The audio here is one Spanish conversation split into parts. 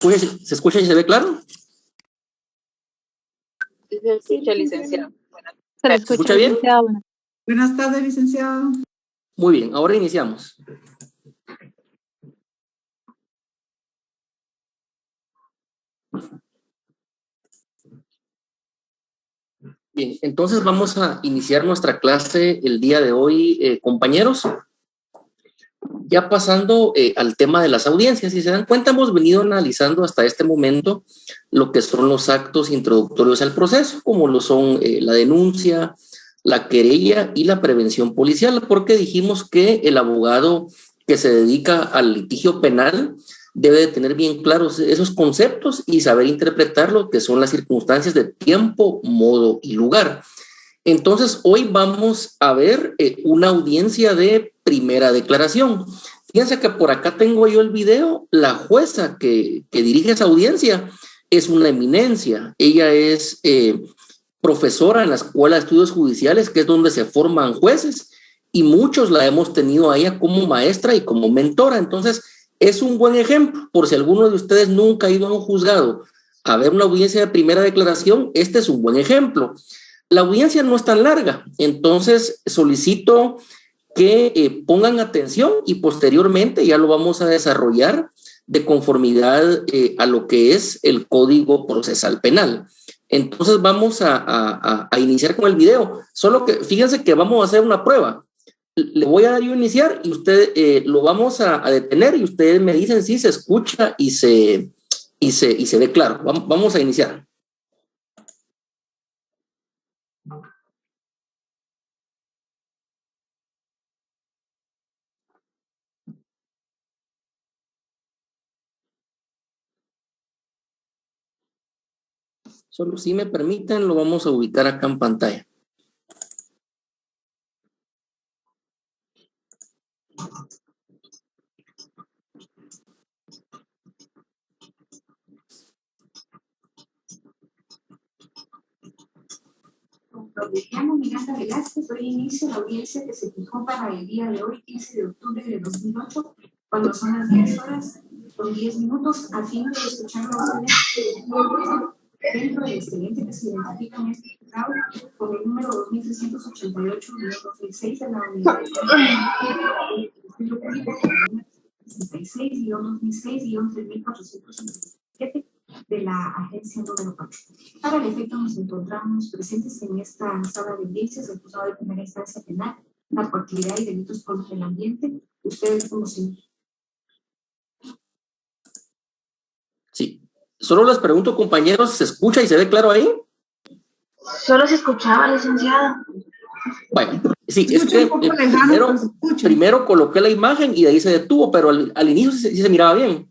¿Se escucha y se ve claro? Sí, se escucha, licenciado. ¿Se escucha bien? Buenas tardes, licenciado. Muy bien, ahora iniciamos. Bien, entonces vamos a iniciar nuestra clase el día de hoy, compañeros. Ya pasando al tema de las audiencias, si se dan cuenta, hemos venido analizando hasta este momento lo que son los actos introductorios al proceso, como lo son la denuncia, la querella y la prevención policial, porque dijimos que el abogado que se dedica al litigio penal debe de tener bien claros esos conceptos y saber interpretar lo que son las circunstancias de tiempo, modo y lugar. Entonces, hoy vamos a ver una audiencia de primera declaración. Fíjense que por acá tengo yo el video. La jueza que dirige esa audiencia es una eminencia. Ella es profesora en la Escuela de Estudios Judiciales, que es donde se forman jueces, y muchos la hemos tenido a ella como maestra y como mentora. Entonces, es un buen ejemplo. Por si alguno de ustedes nunca ha ido a un juzgado a ver una audiencia de primera declaración, este es un buen ejemplo. La audiencia no es tan larga, entonces solicito que pongan atención y posteriormente ya lo vamos a desarrollar de conformidad a lo que es el Código Procesal Penal. Entonces vamos a iniciar con el video, solo que fíjense que vamos a hacer una prueba. Le voy a dar yo a iniciar y usted lo vamos a detener y ustedes me dicen si se escucha y se ve claro. Vamos a iniciar. Solo si me permiten, lo vamos a ubicar acá en pantalla. Llamo Miranda Velázquez, doy inicio a la audiencia que se fijó para el día de hoy, 15 de octubre de 2008, cuando son las 10 horas con 10 minutos, a fin de escuchar las órdenes dentro del expediente que se identifica en este juzgado con el número 2388-2006 de la unidad de Ministerio Público, con el número 66-2006-3457 de la agencia número 4. Para el efecto nos encontramos presentes en esta sala de audiencias del juzgado de primera instancia penal, narcoactividad y delitos contra el ambiente. Ustedes como si... Sí. Solo les pregunto, compañeros, ¿se escucha y se ve claro ahí? Solo se escuchaba, licenciado. Bueno, sí, es que primero coloqué la imagen y de ahí se detuvo, pero al inicio sí se miraba bien.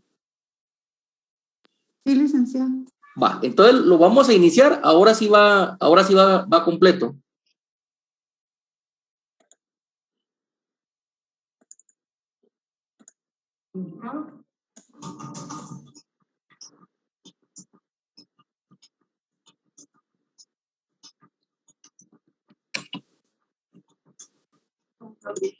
Sí, licenciado. Va, entonces lo vamos a iniciar, ahora sí va completo.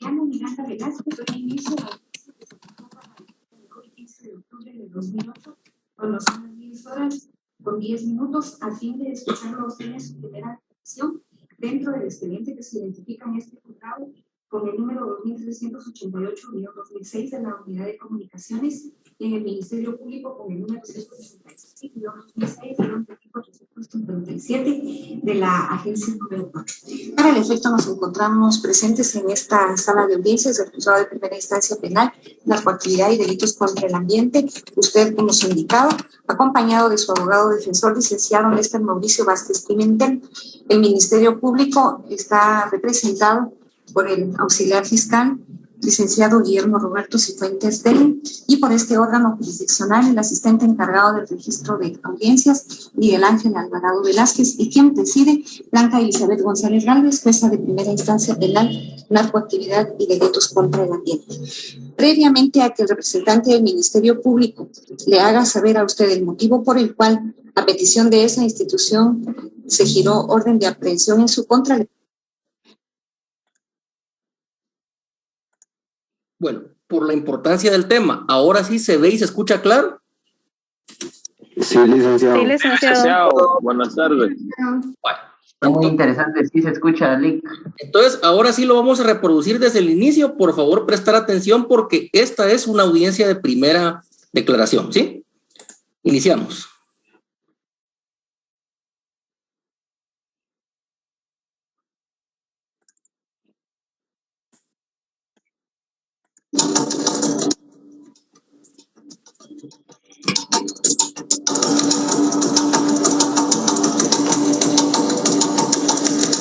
Llamo Miranda Velázquez, doy inicio a la audiencia que se fijó para el día de hoy, 15 de octubre de 2008, cuando son las 10 horas con 10 minutos, a fin de escuchar a ustedes su primera acción dentro del expediente que se identifica en este juzgado con el número 2388-2006 de la unidad de comunicaciones y en el Ministerio Público con el número 166-2006-3457 de la agencia número 4. Para el efecto nos encontramos presentes en esta sala de audiencias del juzgado de primera instancia penal, narcoactividad y delitos contra el ambiente, usted como su indicado, acompañado de su abogado defensor, licenciado Néstor Mauricio Vázquez Pimentel. El Ministerio Público está representado por el auxiliar fiscal, licenciado Guillermo Roberto Cifuentes Deli, y por este órgano jurisdiccional, el asistente encargado del registro de audiencias, Miguel Ángel Alvarado Velázquez, y quien preside, Blanca Elizabeth González Gálvez, jueza de primera instancia penal, narcoactividad y delitos contra el ambiente. Previamente a que el representante del Ministerio Público le haga saber a usted el motivo por el cual, a petición de esa institución, se giró orden de aprehensión en su contra. Bueno, por la importancia del tema, ¿ahora sí se ve y se escucha claro? Sí, licenciado. Sí, licenciado. Buenas tardes. Bueno, Está muy interesante, sí se escucha, Lick. entonces, ahora sí lo vamos a reproducir desde el inicio. Por favor, prestar atención porque esta es una audiencia de primera declaración, ¿sí? Iniciamos.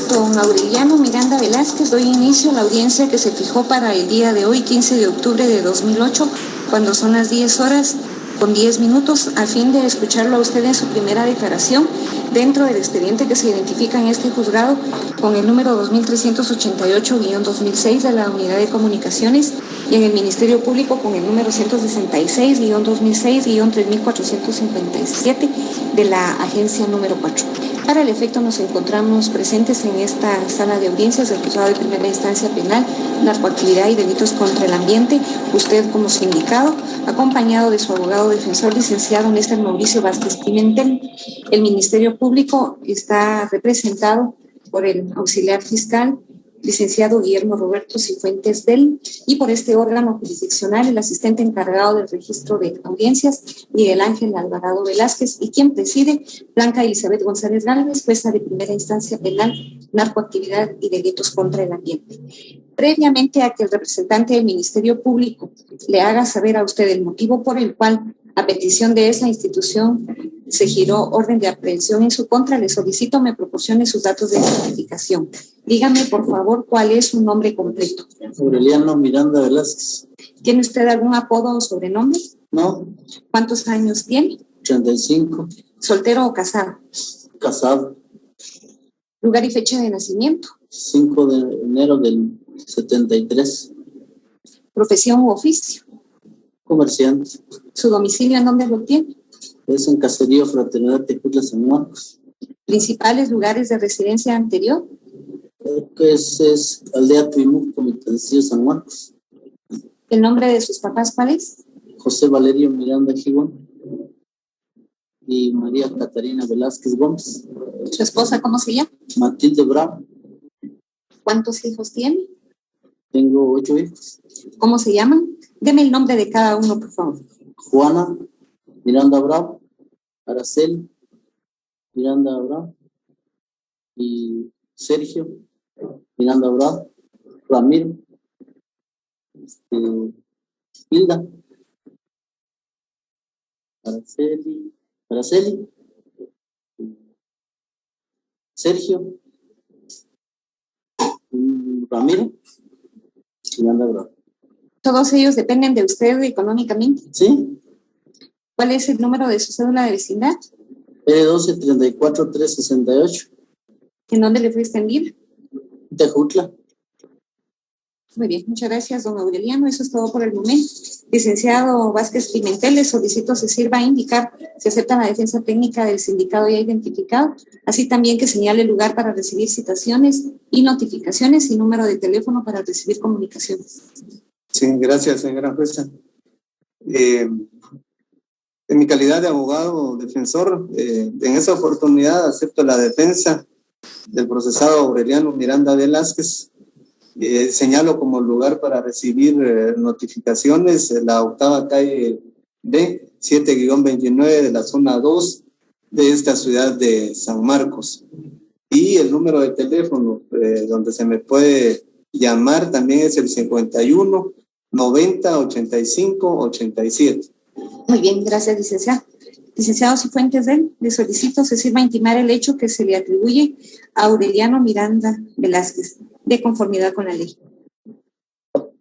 Don Aureliano Miranda Velázquez, doy inicio a la audiencia que se fijó para el día de hoy, 15 de octubre de 2008, cuando son las 10 horas con 10 minutos, a fin de escucharlo a usted en su primera declaración dentro del expediente que se identifica en este juzgado con el número 2388-2006 de la Unidad de Comunicaciones y en el Ministerio Público con el número 166-2006-3457 de la agencia número 4. Para el efecto nos encontramos presentes en esta sala de audiencias del Juzgado de Primera Instancia Penal, Narcoactividad y Delitos contra el Ambiente, usted como su indicado, acompañado de su abogado defensor, licenciado Néstor Mauricio Vázquez Pimentel. El Ministerio Público está representado por el auxiliar fiscal, licenciado Guillermo Roberto Cifuentes Del, y por este órgano jurisdiccional, el asistente encargado del registro de audiencias, Miguel Ángel Alvarado Velázquez, y quien preside, Blanca Elizabeth González Gálvez, jueza de primera instancia penal, narcoactividad y delitos contra el ambiente. Previamente a que el representante del Ministerio Público le haga saber a usted el motivo por el cual, a petición de esa institución, se giró orden de aprehensión en su contra, le solicito me proporcione sus datos de identificación. Dígame, por favor, cuál es su nombre completo. Aureliano Miranda Velázquez. ¿Tiene usted algún apodo o sobrenombre? No. ¿Cuántos años tiene? 35. ¿Soltero o casado? Casado. ¿Lugar y fecha de nacimiento? 5 de enero del 73. ¿Profesión u oficio? Comerciante. ¿Su domicilio en dónde lo tiene? Es en Caserío Fraternidad Tejutla San Marcos. ¿Principales lugares de residencia anterior? Que es Aldea Tuimuco, Mitancillo, San Marcos. ¿El nombre de sus papás cuál es? José Valerio Miranda Gibón y María Catarina Velázquez Gómez. ¿Su esposa cómo se llama? Matilde Bravo. ¿Cuántos hijos tiene? Tengo 8 hijos. ¿Cómo se llaman? Deme el nombre de cada uno, por favor. Juana Miranda Bravo, Araceli Miranda Bravo y Sergio Miranda Bravo, Ramiro, Hilda, Araceli, Sergio, Ramiro, Miranda Bravo. ¿Todos ellos dependen de usted económicamente? Sí. ¿Cuál es el número de su cédula de vecindad? P12 34 368. ¿En dónde le fue extendida? Tejutla. Muy bien, muchas gracias, don Aureliano. Eso es todo por el momento. Licenciado Vázquez Pimentel, le solicito se sirva a indicar si acepta la defensa técnica del sindicado ya identificado, así también que señale el lugar para recibir citaciones y notificaciones y número de teléfono para recibir comunicaciones. Sí, gracias, señora jueza. En mi calidad de abogado defensor, en esa oportunidad acepto la defensa del procesado Aureliano Miranda Velázquez. Señalo como lugar para recibir notificaciones la octava calle B, 7-29 de la zona 2 de esta ciudad de San Marcos. Y el número de teléfono donde se me puede llamar también es el 51 90 85 87. Muy bien, gracias, licenciado. Licenciado Cifuentes Del, le solicito se sirva a intimar el hecho que se le atribuye a Aureliano Miranda Velázquez, de conformidad con la ley.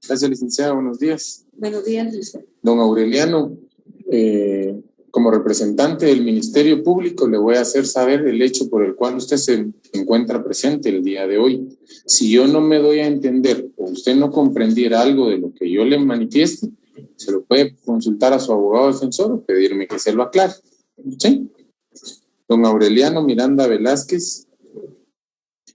Gracias, licenciada. Buenos días. Buenos días, licenciado. Don Aureliano, como representante del Ministerio Público, le voy a hacer saber el hecho por el cual usted se encuentra presente el día de hoy. Si yo no me doy a entender o usted no comprendiera algo de lo que yo le manifieste, se lo puede consultar a su abogado defensor o pedirme que se lo aclare. ¿Sí? Don Aureliano Miranda Velázquez,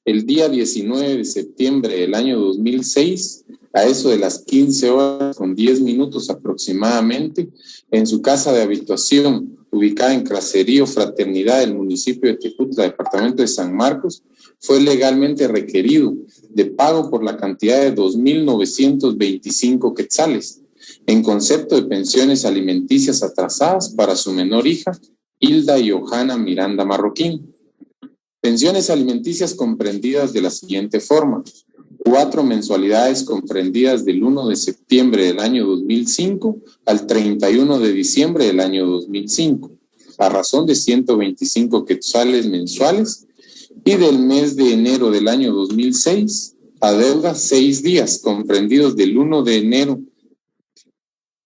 el día 19 de septiembre del año 2006, a eso de las 15 horas con 10 minutos aproximadamente, en su casa de habitación, ubicada en Cracerío Fraternidad del municipio de Tejutla, departamento de San Marcos, fue legalmente requerido de pago por la cantidad de 2.925 quetzales en concepto de pensiones alimenticias atrasadas para su menor hija, Hilda Johanna Miranda Marroquín. Pensiones alimenticias comprendidas de la siguiente forma: 4 mensualidades comprendidas del 1 de septiembre del año 2005 al 31 de diciembre del año 2005, a razón de 125 quetzales mensuales, y del mes de enero del año 2006 a deuda 6 días comprendidos del 1 de enero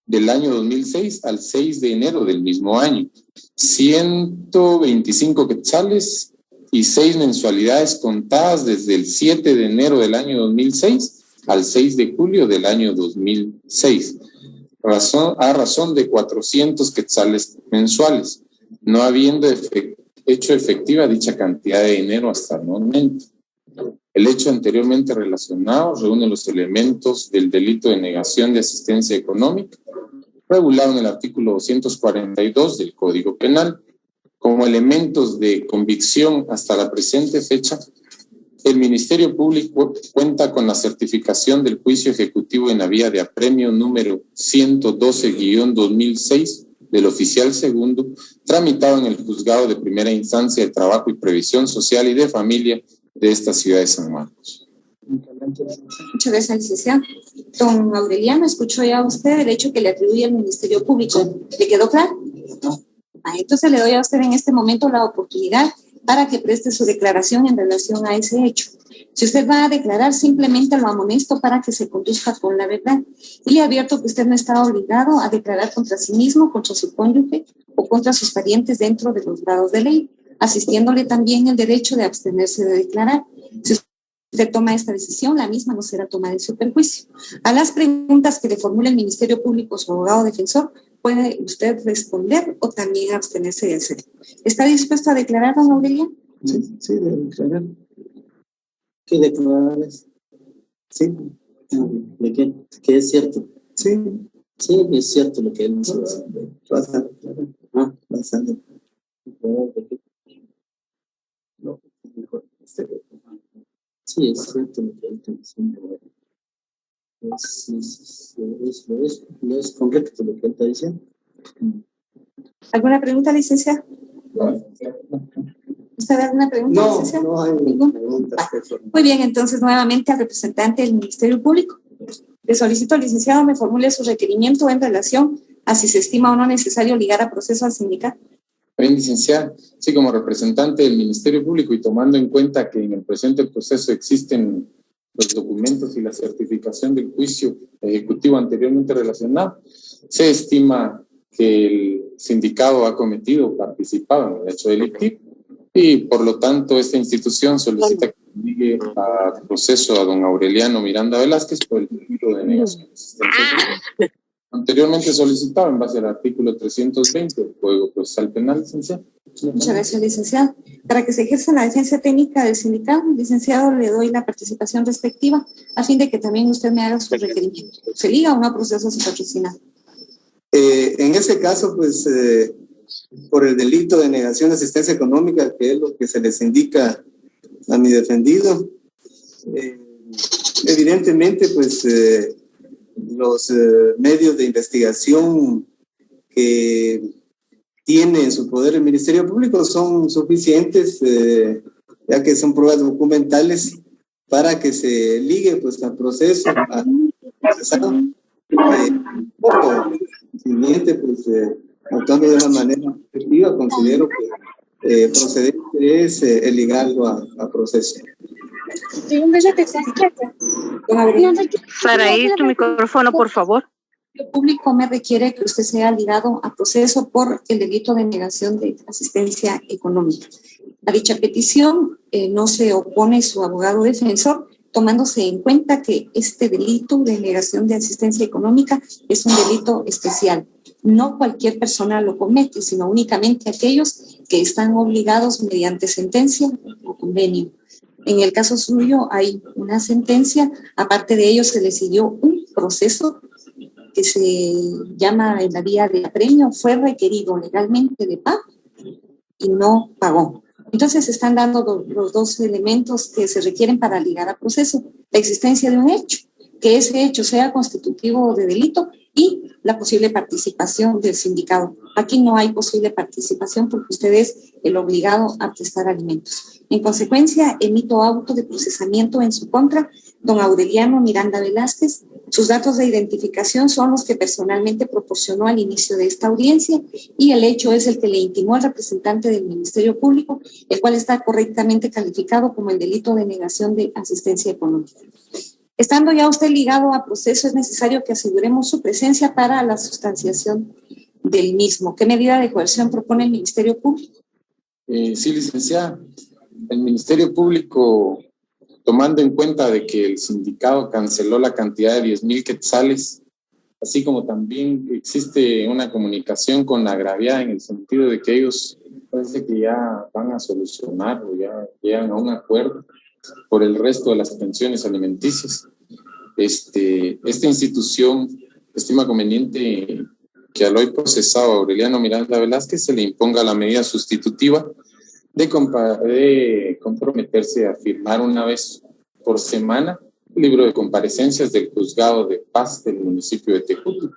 del año 2006 al 6 de enero del mismo año, 125 quetzales y 6 mensualidades contadas desde el 7 de enero del año 2006 al 6 de julio del año 2006, a razón de 400 quetzales mensuales, no habiendo hecho efectiva dicha cantidad de dinero hasta el momento. El hecho anteriormente relacionado reúne los elementos del delito de negación de asistencia económica, regulado en el artículo 242 del Código Penal. Como elementos de convicción hasta la presente fecha, el Ministerio Público cuenta con la certificación del juicio ejecutivo en la vía de apremio número 112-2006 del oficial segundo, tramitado en el Juzgado de Primera Instancia de Trabajo y Previsión Social y de Familia de esta ciudad de San Marcos. Muchas gracias, licenciado. Don Aureliano, ¿escuchó ya usted el hecho que le atribuye al Ministerio Público? ¿Le quedó claro? Entonces le doy a usted en este momento la oportunidad para que preste su declaración en relación a ese hecho. Si usted va a declarar, simplemente lo amonesto para que se conduzca con la verdad. Y le advierto que usted no está obligado a declarar contra sí mismo, contra su cónyuge o contra sus parientes dentro de los grados de ley, asistiéndole también el derecho de abstenerse de declarar. Si usted toma esta decisión, la misma no será tomada en su perjuicio. A las preguntas que le formule el Ministerio Público o su abogado defensor, puede usted responder o también abstenerse de hacerlo. ¿Está dispuesto a declarar, don Aureliano? Sí, de declarar. ¿Qué declararles? Sí. ¿De qué? ¿Qué es cierto? Sí. Sí, es cierto lo que él dice. Vas a declarar. Vas a declarar. ¿De qué? No, mejor. Sí, es cierto lo que él está diciendo. Es correcto lo que él está diciendo. ¿Alguna pregunta, licenciada? ¿Usted alguna pregunta, licenciada? No hay ninguna pregunta. Muy bien, entonces nuevamente al representante del Ministerio Público. Le solicito al licenciado me formule su requerimiento en relación a si se estima o no necesario ligar a proceso al sindicato. Bien, licenciada, sí, como representante del Ministerio Público y tomando en cuenta que en el presente proceso existen los documentos y la certificación del juicio ejecutivo anteriormente relacionado, se estima que el sindicado ha cometido o participado en el hecho delictivo y por lo tanto esta institución solicita que ligue a proceso a don Aureliano Miranda Velázquez por el delito de negación de asistencia económica, anteriormente solicitado en base al artículo 320 del Código Procesal Penal, licenciado. Muchas gracias, licenciado. Para que se ejerza la defensa técnica del sindicato, licenciado, le doy la participación respectiva a fin de que también usted me haga su requerimiento. ¿Se liga o no a proceso a su patrocinado? En ese caso, pues, por el delito de negación de asistencia económica, que es lo que se les indica a mi defendido, evidentemente, pues, los medios de investigación que tiene en su poder el Ministerio Público son suficientes, ya que son pruebas documentales para que se ligue pues al proceso, procesado. Siguiente, pues, actuando de una manera efectiva, considero que procedente es el ligarlo a proceso. Saraí, tu micrófono, por favor. El público me requiere que usted sea ligado a proceso por el delito de negación de asistencia económica. A dicha petición no se opone su abogado defensor, tomándose en cuenta que este delito de negación de asistencia económica es un delito especial. No cualquier persona lo comete, sino únicamente aquellos que están obligados mediante sentencia o convenio. En el caso suyo hay una sentencia, aparte de ello se le siguió un proceso que se llama en la vía de apremio, fue requerido legalmente de pago y no pagó. Entonces se están dando los dos elementos que se requieren para ligar a proceso: la existencia de un hecho, que ese hecho sea constitutivo de delito, y la posible participación del sindicado. Aquí no hay posible participación porque usted es el obligado a prestar alimentos. En consecuencia, emito auto de procesamiento en su contra, don Aureliano Miranda Velázquez. Sus datos de identificación son los que personalmente proporcionó al inicio de esta audiencia, y el hecho es el que le intimó el representante del Ministerio Público, el cual está correctamente calificado como el delito de negación de asistencia económica. Estando ya usted ligado a proceso, es necesario que aseguremos su presencia para la sustanciación del mismo. ¿Qué medida de coerción propone el Ministerio Público? Sí, licenciada. El Ministerio Público, tomando en cuenta de que el sindicato canceló la cantidad de 10,000 quetzales, así como también existe una comunicación con la agraviada en el sentido de que ellos parece que ya van a solucionar o ya llegan a un acuerdo por el resto de las pensiones alimenticias. Esta institución estima conveniente que al hoy procesado Aureliano Miranda Velázquez se le imponga la medida sustitutiva de comprometerse a firmar una vez por semana el libro de comparecencias del juzgado de paz del municipio de Tejutla,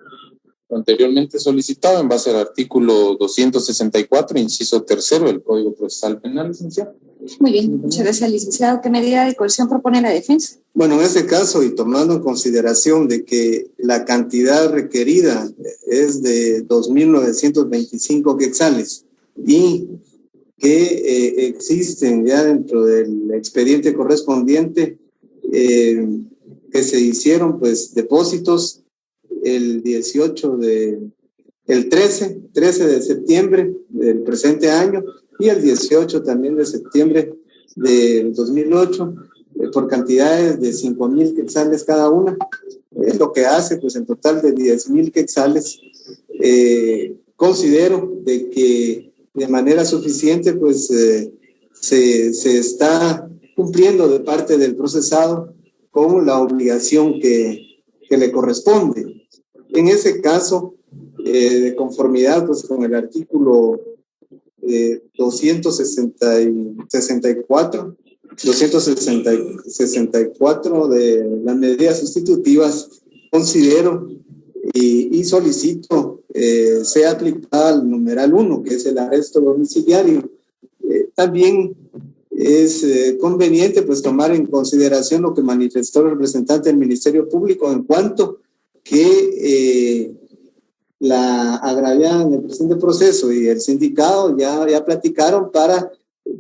anteriormente solicitado en base al artículo 264, inciso 3 del Código Procesal Penal, licenciado. Muy bien, muchas gracias, licenciado. ¿Qué medida de coerción propone la defensa? Bueno, en ese caso, y tomando en consideración de que la cantidad requerida es de 2,925 quetzales y que existen ya dentro del expediente correspondiente que se hicieron pues depósitos el 13 de septiembre del presente año y el 18 también de septiembre del 2008 por cantidades de 5,000 quetzales cada una, es lo que hace pues en total de 10,000 quetzales. Considero de que de manera suficiente pues se está cumpliendo de parte del procesado con la obligación que le corresponde. En ese caso, de conformidad pues con el artículo 264 de las medidas sustitutivas, considero y solicito sea aplicada al numeral 1, que es el arresto domiciliario. También es conveniente pues tomar en consideración lo que manifestó el representante del Ministerio Público en cuanto que la agraviada en el presente proceso y el sindicato ya platicaron para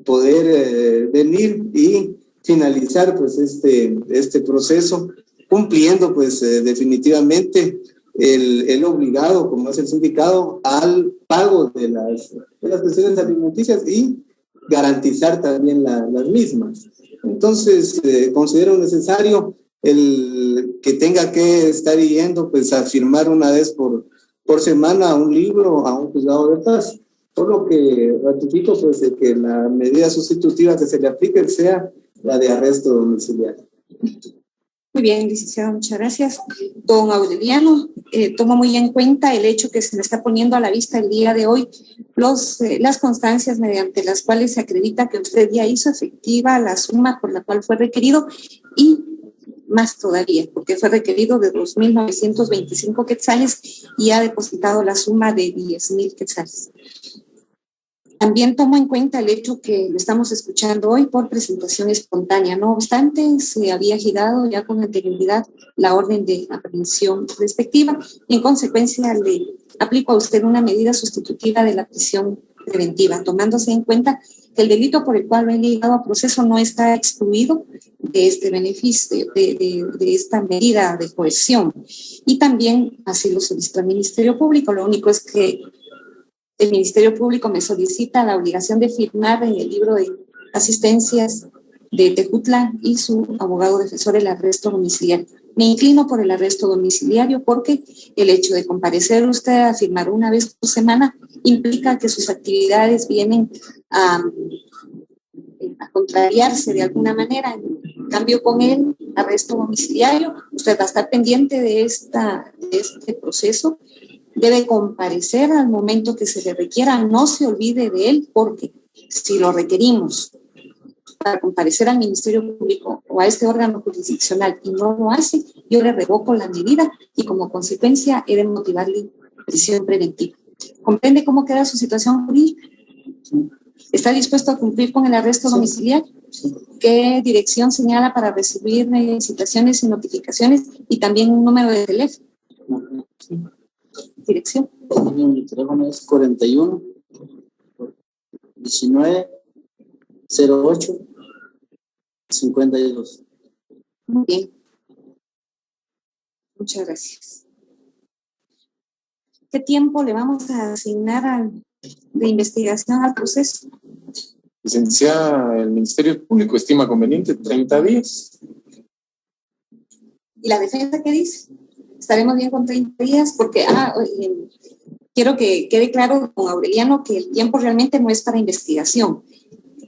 poder venir y finalizar pues este proceso, cumpliendo pues definitivamente el obligado, como es el sindicato, al pago de las pensiones alimenticias y garantizar también las mismas. Entonces, considero necesario el que tenga que estar yendo pues a firmar una vez por semana un libro a un juzgado de paz, por lo que ratifico pues de que la medida sustitutiva que se le aplique sea la de arresto domiciliario. Muy bien, licenciado, muchas gracias. Don Aureliano, tomo muy en cuenta el hecho que se me está poniendo a la vista el día de hoy, las constancias mediante las cuales se acredita que usted ya hizo efectiva la suma por la cual fue requerido, y más todavía, porque fue requerido de 2,925 quetzales y ha depositado la suma de 10,000 quetzales. También tomo en cuenta el hecho que lo estamos escuchando hoy por presentación espontánea. No obstante, se había girado ya con anterioridad la orden de aprehensión respectiva y en consecuencia le aplico a usted una medida sustitutiva de la prisión preventiva, tomándose en cuenta que el delito por el cual lo he ligado a proceso no está excluido de este beneficio, de esta medida de coerción. Y también así lo solicitó el Ministerio Público. Lo único es que el Ministerio Público me solicita la obligación de firmar en el libro de asistencias de Tejutla y su abogado defensor el arresto domiciliario. Me inclino por el arresto domiciliario porque el hecho de comparecer usted a firmar una vez por semana implica que sus actividades vienen a contrariarse de alguna manera cambio con él, arresto domiciliario. Usted va a estar pendiente de este proceso. Debe comparecer al momento que se le requiera. No se olvide de él, porque si lo requerimos para comparecer al Ministerio Público o a este órgano jurisdiccional y no lo hace, yo le revoco la medida y como consecuencia he de motivarle prisión preventiva. ¿Comprende cómo queda su situación jurídica? ¿Está dispuesto a cumplir con el arresto domiciliario? ¿Qué dirección señala para recibir citaciones y notificaciones? Y también un número de teléfono. Dirección. Mi teléfono es 41 19 08 52. Muy bien. Muchas gracias. ¿Qué tiempo le vamos a asignar de investigación al proceso? Licenciada, el Ministerio Público estima conveniente 30 días. ¿Y la defensa qué dice? ¿Estaremos bien con 30 días? Porque quiero que quede claro con Aureliano que el tiempo realmente no es para investigación.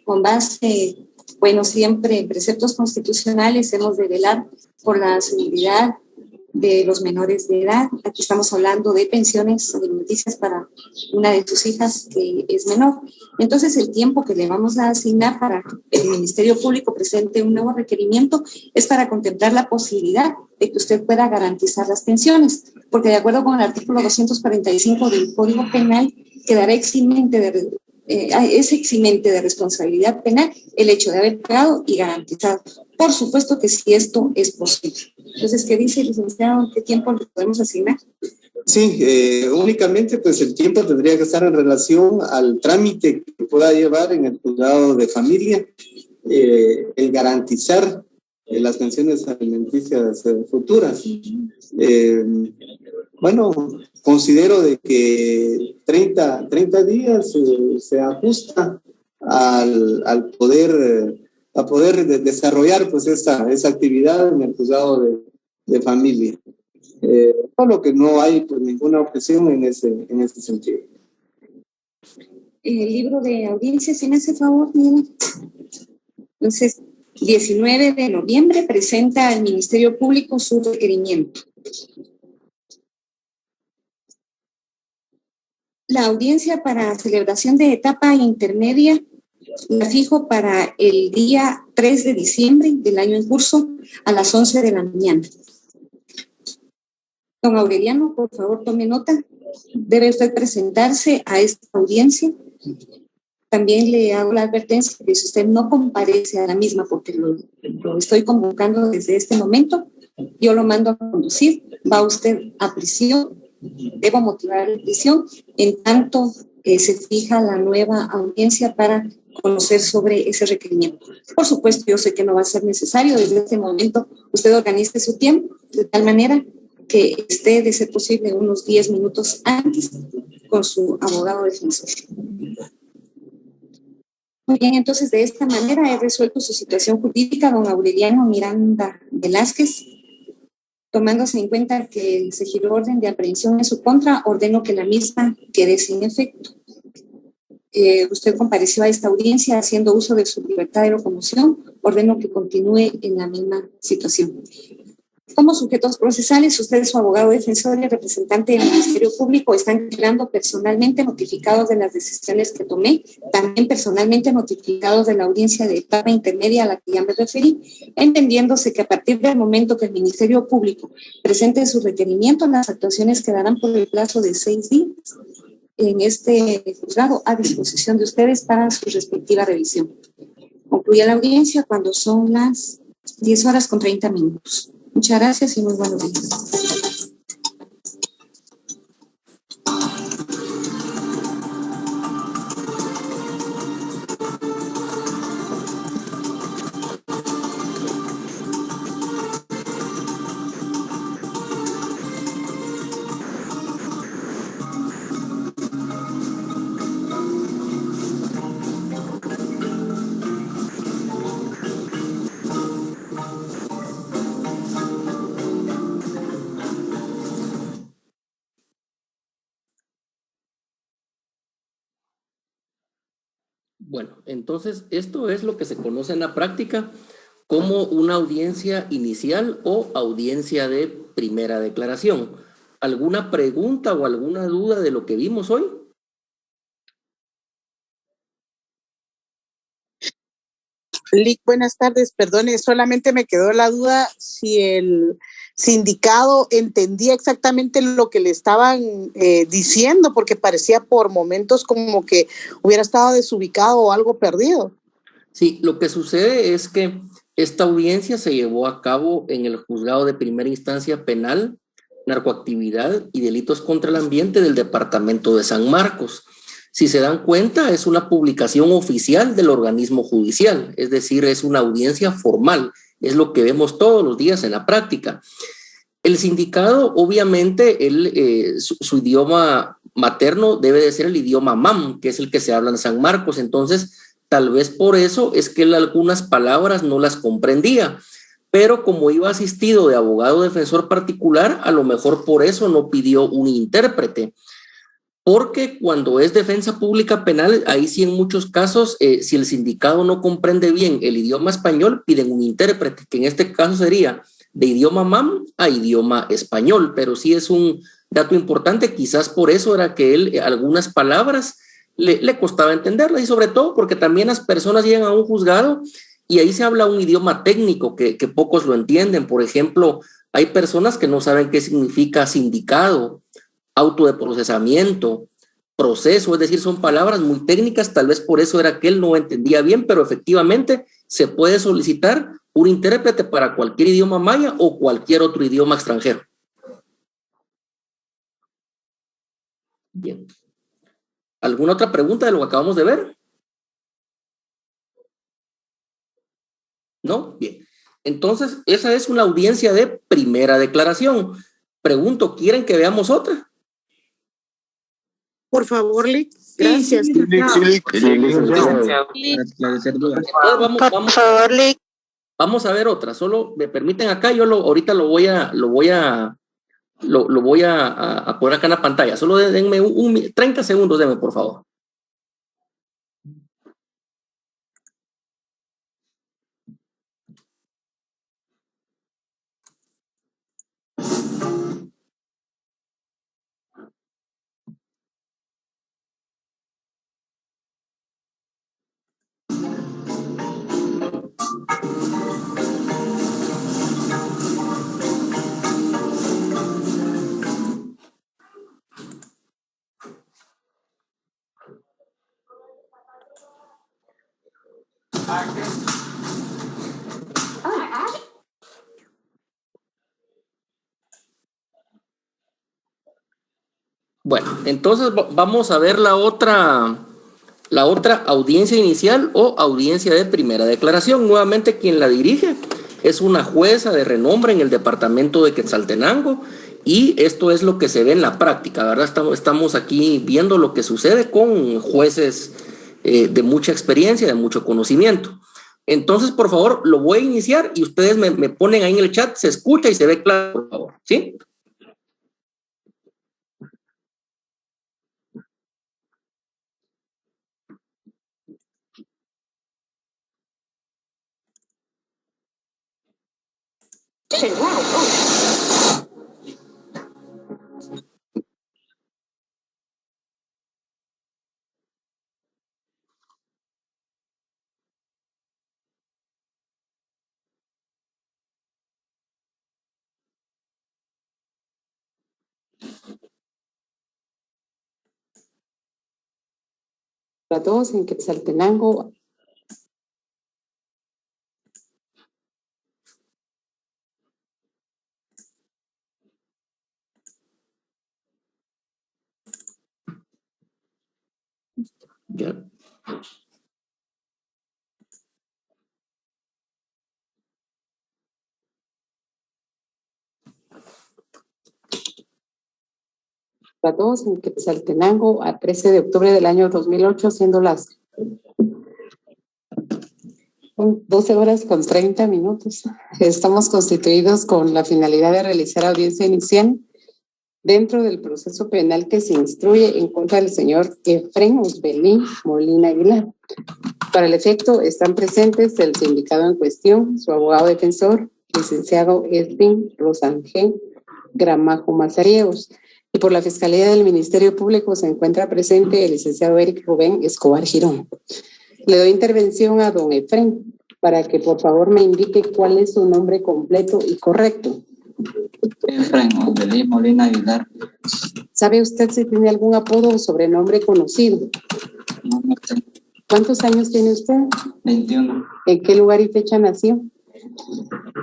Con base, bueno, siempre en preceptos constitucionales hemos de velar por la seguridad de los menores de edad. Aquí estamos hablando de pensiones alimenticias para una de sus hijas que es menor. Entonces, el tiempo que le vamos a asignar para que el Ministerio Público presente un nuevo requerimiento es para contemplar la posibilidad de que usted pueda garantizar las pensiones, porque de acuerdo con el artículo 245 del Código Penal, quedará es eximente de responsabilidad penal el hecho de haber pagado y garantizado. Por supuesto que si esto es posible. Entonces, ¿qué dice el licenciado? ¿Qué tiempo le podemos asignar? Sí, únicamente pues el tiempo tendría que estar en relación al trámite que pueda llevar en el juzgado de familia, el garantizar las pensiones alimenticias futuras. Bueno, considero de que 30 días se ajusta al poder, a poder desarrollar pues esa actividad en el juzgado de familia. Por lo que no hay pues ninguna objeción en ese sentido. El libro de audiencias, si me hace favor, Miguel. Entonces, 19 de noviembre presenta al Ministerio Público su requerimiento. La audiencia para celebración de etapa intermedia la fijo para el día 3 de diciembre del año en curso a las 11 de la mañana. Don Aureliano, por favor, tome nota. Debe usted presentarse a esta audiencia. También le hago la advertencia que si usted no comparece a la misma, porque lo estoy convocando desde este momento, yo lo mando a conducir, va usted a prisión, debo motivar la prisión, en tanto se fija la nueva audiencia para conocer sobre ese requerimiento. Por supuesto, yo sé que no va a ser necesario, desde este momento usted organice su tiempo de tal manera que esté, de ser posible, unos 10 minutos antes con su abogado defensor. Muy bien, entonces de esta manera he resuelto su situación jurídica, don Aureliano Miranda Velázquez. Tomándose en cuenta que el se giró orden de aprehensión en su contra, ordeno que la misma quede sin efecto. Usted compareció a esta audiencia haciendo uso de su libertad de locomoción, ordeno que continúe en la misma situación. Como sujetos procesales, usted, su abogado defensor y el representante del Ministerio Público están quedando personalmente notificados de las decisiones que tomé, también personalmente notificados de la audiencia de etapa intermedia a la que ya me referí, entendiéndose que a partir del momento que el Ministerio Público presente su requerimiento, las actuaciones quedarán por el plazo de 6 días en este juzgado a disposición de ustedes para su respectiva revisión. Concluye la audiencia cuando son las 10:30. Muchas gracias y muy buenos días. Bueno, entonces esto es lo que se conoce en la práctica como una audiencia inicial o audiencia de primera declaración. ¿Alguna pregunta o alguna duda de lo que vimos hoy? Lic, buenas tardes, perdone, solamente me quedó la duda si el sindicado entendía exactamente lo que le estaban diciendo, porque parecía por momentos como que hubiera estado desubicado o algo perdido. Sí, lo que sucede es que esta audiencia se llevó a cabo en el Juzgado de Primera Instancia Penal, Narcoactividad y Delitos contra el Ambiente del Departamento de San Marcos. Si se dan cuenta, es una publicación oficial del organismo judicial, es decir, es una audiencia formal, es lo que vemos todos los días en la práctica. El sindicado, obviamente, su idioma materno debe de ser el idioma MAM, que es el que se habla en San Marcos, entonces tal vez por eso es que él algunas palabras no las comprendía, pero como iba asistido de abogado defensor particular, a lo mejor por eso no pidió un intérprete. Porque cuando es defensa pública penal, ahí sí en muchos casos, si el sindicado no comprende bien el idioma español, piden un intérprete, que en este caso sería de idioma MAM a idioma español, pero sí es un dato importante, quizás por eso era que él algunas palabras le costaba entenderlas, y sobre todo porque también las personas llegan a un juzgado y ahí se habla un idioma técnico que pocos lo entienden. Por ejemplo, hay personas que no saben qué significa sindicado, auto de procesamiento, proceso, es decir, son palabras muy técnicas, tal vez por eso era que él no entendía bien, pero efectivamente se puede solicitar un intérprete para cualquier idioma maya o cualquier otro idioma extranjero. Bien. ¿Alguna otra pregunta de lo que acabamos de ver? ¿No? Bien. Entonces, esa es una audiencia de primera declaración. Pregunto, ¿quieren que veamos otra? Por favor, Lic. Gracias. Vamos a ver otra. Solo me permiten acá, yo ahorita lo voy a poner acá en la pantalla. Solo denme 30 segundos, denme, por favor. Bueno, entonces vamos a ver la otra audiencia inicial o audiencia de primera declaración. Nuevamente quien la dirige es una jueza de renombre en el departamento de Quetzaltenango, y esto es lo que se ve en la práctica, ¿verdad? Estamos aquí viendo lo que sucede con jueces de mucha experiencia, de mucho conocimiento. Entonces, por favor, lo voy a iniciar y ustedes me ponen ahí en el chat, se escucha y se ve claro, por favor, ¿sí? Para todos en Quetzaltenango. Ya. Para todos en Quetzaltenango, a 13 de octubre del año 2008, siendo las 12 horas con 30 minutos. Estamos constituidos con la finalidad de realizar audiencia inicial dentro del proceso penal que se instruye en contra del señor Efrén Osbelín Molina Aguilar, Para el efecto, están presentes el sindicado en cuestión, su abogado defensor, licenciado Edwin Rosangel Gramajo Mazariegos. Y por la Fiscalía del Ministerio Público se encuentra presente el licenciado Eric Rubén Escobar Girón. Le doy intervención a don Efren para que por favor me indique cuál es su nombre completo y correcto. Efren Osbelín Molina Aguilar. ¿Sabe usted si tiene algún apodo o sobrenombre conocido? No, no tengo. ¿Cuántos años tiene usted? 21. ¿En qué lugar y fecha nació?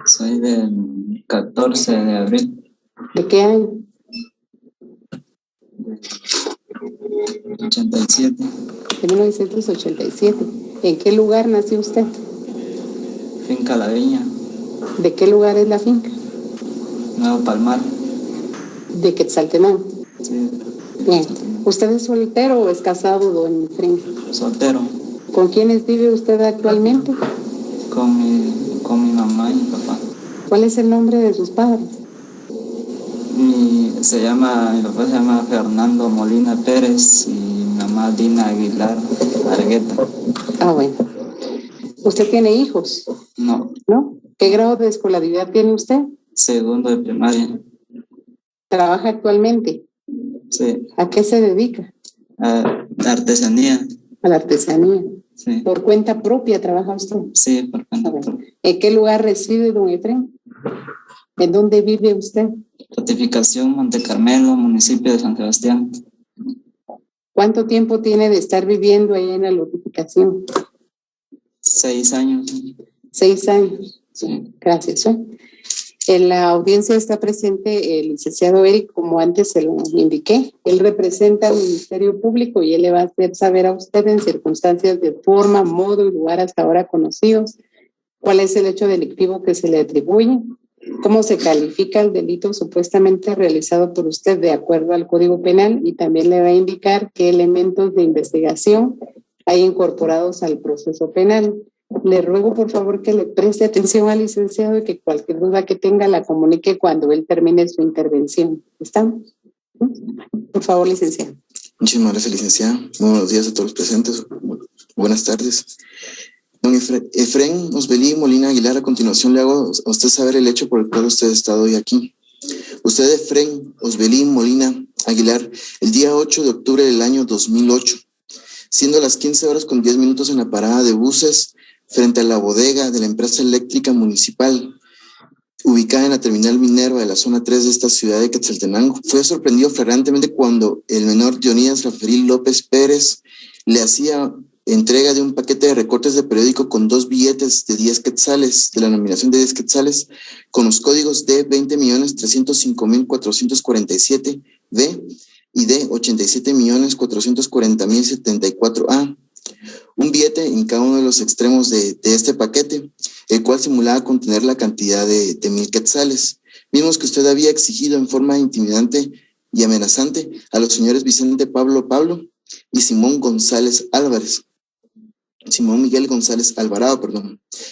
Soy del 14 de abril. ¿De qué año? 87. De 1987. ¿En qué lugar nació usted? Finca La Viña. ¿De qué lugar es la finca? Nuevo Palmar. ¿De Quetzaltenango? Sí. Bien. ¿Usted es soltero o es casado, don Efren? Soltero. ¿Con quiénes vive usted actualmente? Con mi mamá y mi papá. ¿Cuál es el nombre de sus padres? Mi papá se llama Fernando Molina Pérez y mi mamá Dina Aguilar Argueta. Ah, bueno. ¿Usted tiene hijos? No. ¿No? ¿Qué grado de escolaridad tiene usted? Segundo de primaria. ¿Trabaja actualmente? Sí. ¿A qué se dedica? A la artesanía. A la artesanía. Sí. ¿Por cuenta propia trabaja usted? Sí, por cuenta propia. ¿En qué lugar reside, don Efren? ¿En dónde vive usted? Ratificación Monte Carmelo, municipio de San Sebastián. ¿Cuánto tiempo tiene de estar viviendo ahí en la notificación? 6 años. 6 años. Sí. Gracias. En la audiencia está presente el licenciado Eric, como antes se lo indiqué. Él representa al Ministerio Público y él le va a hacer saber a usted en circunstancias de forma, modo y lugar hasta ahora conocidos cuál es el hecho delictivo que se le atribuye, cómo se califica el delito supuestamente realizado por usted de acuerdo al Código Penal y también le va a indicar qué elementos de investigación hay incorporados al proceso penal. Le ruego por favor que le preste atención al licenciado y que cualquier duda que tenga la comunique cuando él termine su intervención. ¿Estamos? Por favor, licenciado. Muchísimas gracias, licenciada. Muy buenos días a todos los presentes. Buenas tardes. Don Efren Osbelín Molina Aguilar, a continuación le hago a usted saber el hecho por el cual usted ha estado hoy aquí. Usted, Efren Osbelín Molina Aguilar, el día 8 de octubre del año 2008, siendo las 15:10 en la parada de buses frente a la bodega de la empresa eléctrica municipal, ubicada en la terminal Minerva de la zona 3 de esta ciudad de Quetzaltenango, fue sorprendido flagrantemente cuando el menor Dionías Rafael López Pérez le hacía entrega de un paquete de recortes de periódico con 2 billetes de 10 quetzales, de la nominación de 10 quetzales, con los códigos de 20.305.447B y de 87.440.074A. Un billete en cada uno de los extremos de este paquete, el cual simulaba contener la cantidad de 1,000 quetzales, mismos que usted había exigido en forma intimidante y amenazante a los señores Vicente Pablo y Simón Miguel González Alvarado,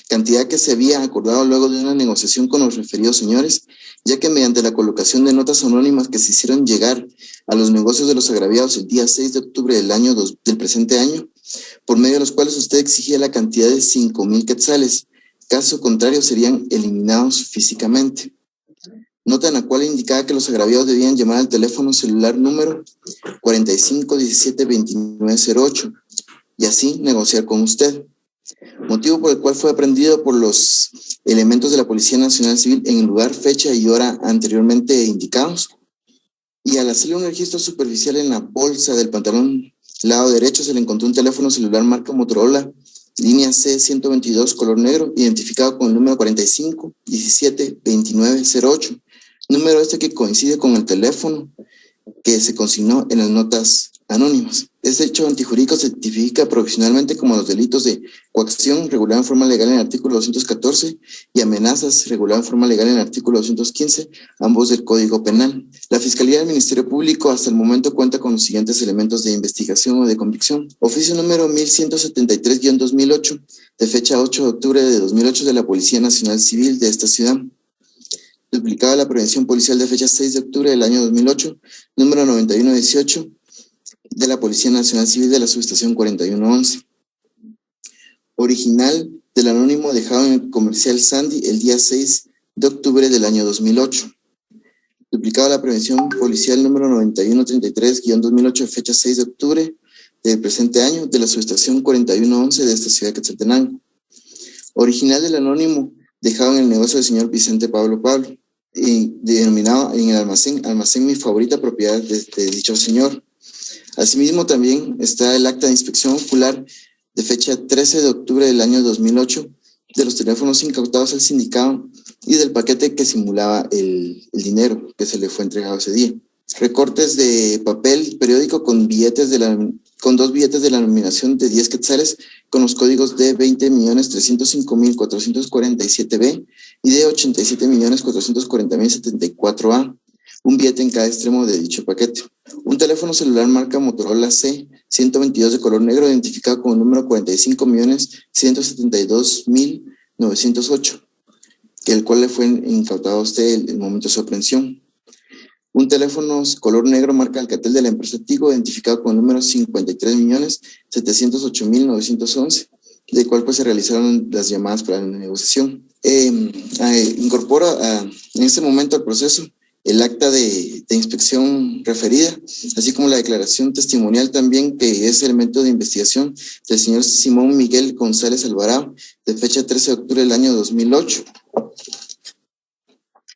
cantidad que se había acordado luego de una negociación con los referidos señores, ya que mediante la colocación de notas anónimas que se hicieron llegar a los negocios de los agraviados el día 6 de octubre del presente año, por medio de los cuales usted exigía la cantidad de 5,000 quetzales, caso contrario serían eliminados físicamente. Nota en la cual indicaba que los agraviados debían llamar al teléfono celular número 45172908 y así negociar con usted, motivo por el cual fue aprendido por los elementos de la Policía Nacional Civil en el lugar, fecha y hora anteriormente indicados, y al hacerle un registro superficial en la bolsa del pantalón lado derecho se le encontró un teléfono celular marca Motorola, línea C122 color negro, identificado con el número 45172908, número que coincide con el teléfono que se consignó en las notas anónimas. Este hecho antijurídico se tipifica provisionalmente como los delitos de coacción regulado en forma legal en el artículo 214 y amenazas regulado en forma legal en el artículo 215, ambos del Código Penal. La Fiscalía del Ministerio Público hasta el momento cuenta con los siguientes elementos de investigación o de convicción. Oficio número 1173-2008, de fecha 8 de octubre de 2008 de la Policía Nacional Civil de esta ciudad. Duplicado de la Prevención Policial de fecha 6 de octubre del año 2008, número 9118, de la Policía Nacional Civil de la Subestación 4111. original del anónimo dejado en el comercial Sandy el día 6 de octubre del año 2008. Duplicado a la prevención policial número 9133-2008 de fecha 6 de octubre del presente año de la subestación 4111 de esta ciudad de Quetzaltenango. Original del anónimo dejado en el negocio del señor Vicente Pablo, denominado en el almacén Mi Favorita, propiedad de dicho señor. Asimismo, también está el acta de inspección ocular de fecha 13 de octubre del año 2008 de los teléfonos incautados al sindicado y del paquete que simulaba el dinero que se le fue entregado ese día. Recortes de papel periódico con dos billetes de la nominación de 10 quetzales con los códigos de 20.305.447B y de 87.440.074A. Un billete en cada extremo de dicho paquete. Un teléfono celular marca Motorola C122 de color negro identificado con el número 45.172.908, el cual le fue incautado a usted en el momento de su aprehensión. Un teléfono color negro marca Alcatel de la empresa Tigo identificado con el número 53.708.911, del cual pues se realizaron las llamadas para la negociación. Incorporo en este momento al proceso el acta de inspección referida, así como la declaración testimonial también, que es elemento de investigación del señor Simón Miguel González Alvarado, de fecha 13 de octubre del año 2008.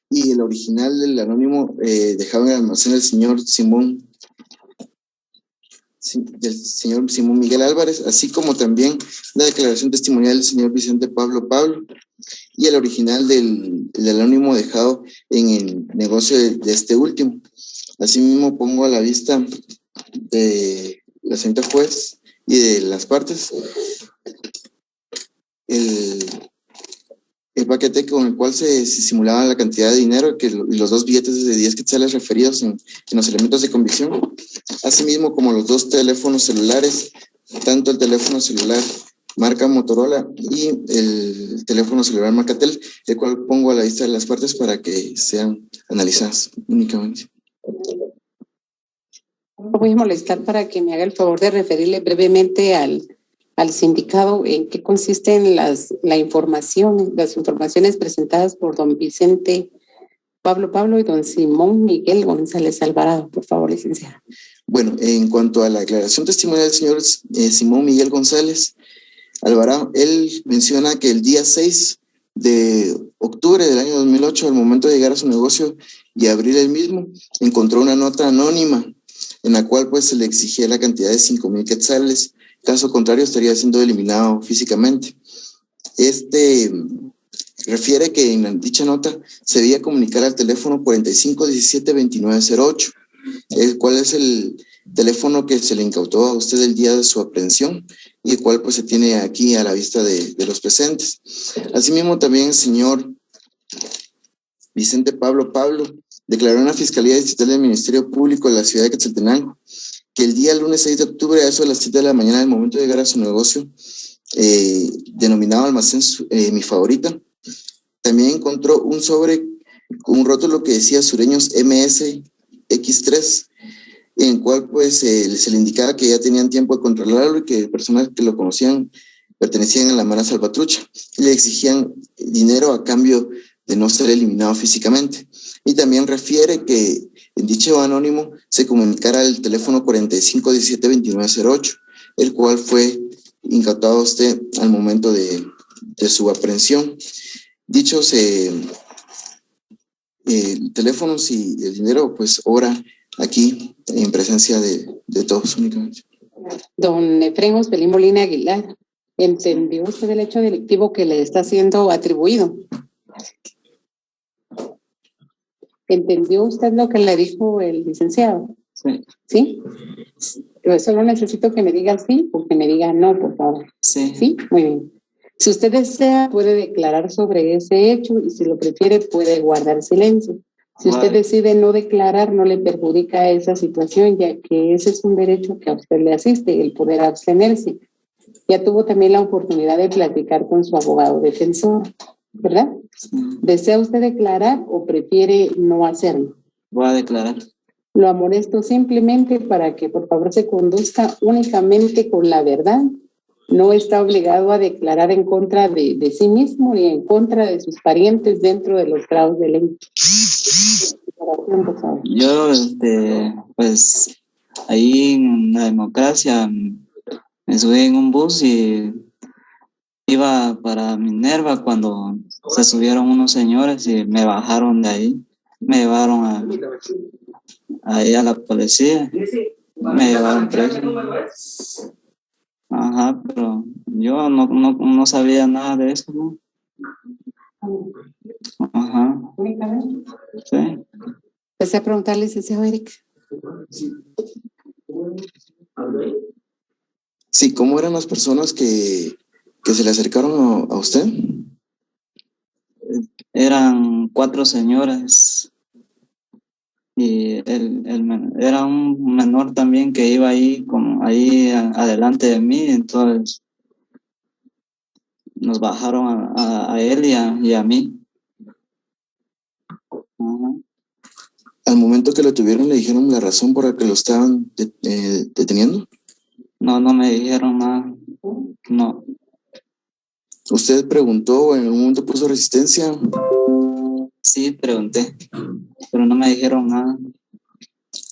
Y el original del anónimo dejado en el almacén del señor Simón Miguel Álvarez, así como también la declaración testimonial del señor Vicente Pablo, y el original del anónimo dejado en el negocio de este último. Asimismo, pongo a la vista de la señorita juez y de las partes el paquete con el cual se simulaba la cantidad de dinero y los dos billetes de 10 quetzales referidos en los elementos de convicción, asimismo como los dos teléfonos celulares, tanto el teléfono celular marca Motorola y el teléfono celular marca Tel, el cual pongo a la vista de las partes para que sean analizadas únicamente. Voy a molestar para que me haga el favor de referirle brevemente al sindicado en qué consisten las informaciones presentadas por don Vicente Pablo y don Simón Miguel González Alvarado. Por favor, licenciada. Bueno, en cuanto a la declaración testimonial del señor Simón Miguel González Alvarado, él menciona que el día 6 de octubre del año 2008, al momento de llegar a su negocio y abrir el mismo, encontró una nota anónima en la cual pues se le exigía la cantidad de 5,000 quetzales. Caso contrario, estaría siendo eliminado físicamente. Refiere que en dicha nota se debía comunicar al teléfono 4517-2908, el cual es el teléfono que se le incautó a usted el día de su aprehensión y el cual pues se tiene aquí a la vista de los presentes. Asimismo, también el señor Vicente Pablo declaró en la Fiscalía Distrital del Ministerio Público de la ciudad de Quetzaltenango que el día lunes 6 de octubre, a eso de las 7 de la mañana, al momento de llegar a su negocio, denominado Almacén Mi Favorita, también encontró un sobre, un rótulo que decía Sureños MSX3, en el cual pues se le indicaba que ya tenían tiempo de controlarlo y que personas que lo conocían pertenecían a la Mara Salvatrucha y le exigían dinero a cambio de no ser eliminado físicamente. Y también refiere que en dicho anónimo se comunicara al teléfono 4517-2908, el cual fue incautado a usted al momento de su aprehensión. Dichos teléfonos y el dinero pues obra aquí en presencia de todos únicamente. Don Efrén Osbelín Molina Aguilar, ¿entendió usted el hecho delictivo que le está siendo atribuido? ¿Entendió usted lo que le dijo el licenciado? Sí. ¿Sí? Yo solo necesito que me diga sí o que me diga no, por favor. Sí. ¿Sí? Muy bien. Si usted desea, puede declarar sobre ese hecho y si lo prefiere, puede guardar silencio. Si usted decide no declarar, no le perjudica esa situación, ya que ese es un derecho que a usted le asiste, el poder abstenerse. Ya tuvo también la oportunidad de platicar con su abogado defensor, ¿verdad? Sí. ¿Desea usted declarar o prefiere no hacerlo? Voy a declarar. Lo amonesto simplemente para que por favor se conduzca únicamente con la verdad no está obligado a declarar en contra de sí mismo ni en contra de sus parientes dentro de los grados de ley. Yo, pues, ahí en la democracia me subí en un bus y iba para Minerva cuando se subieron unos señores y me bajaron de ahí, me llevaron ahí a la policía, me llevaron preso. Ajá, pero yo no sabía nada de eso, ¿no? Ajá. Sí. ¿Desea preguntar, licenciado Eric? Sí, ¿cómo eran las personas que se le acercaron a usted? Eran 4 señores y era un menor también que iba ahí como ahí adelante de mí, entonces nos bajaron a él y a mí. Uh-huh. Al momento que lo tuvieron, ¿le dijeron la razón por la que lo estaban deteniendo? No me dijeron nada. No. ¿Usted preguntó o en algún momento puso resistencia? Sí, pregunté, pero no me dijeron nada.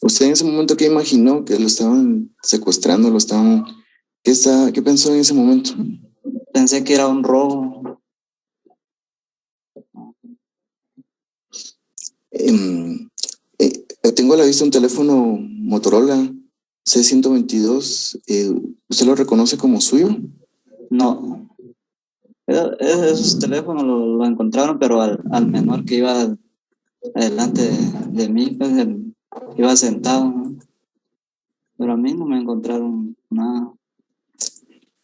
¿Usted en ese momento qué imaginó? ¿Que lo estaban secuestrando? ¿Qué pensó en ese momento? Pensé que era un robo. Tengo a la vista un teléfono Motorola C122. ¿Usted lo reconoce como suyo? No. Esos teléfonos lo encontraron, pero al menor que iba adelante de mí, pues iba sentado, ¿no? Pero a mí no me encontraron nada.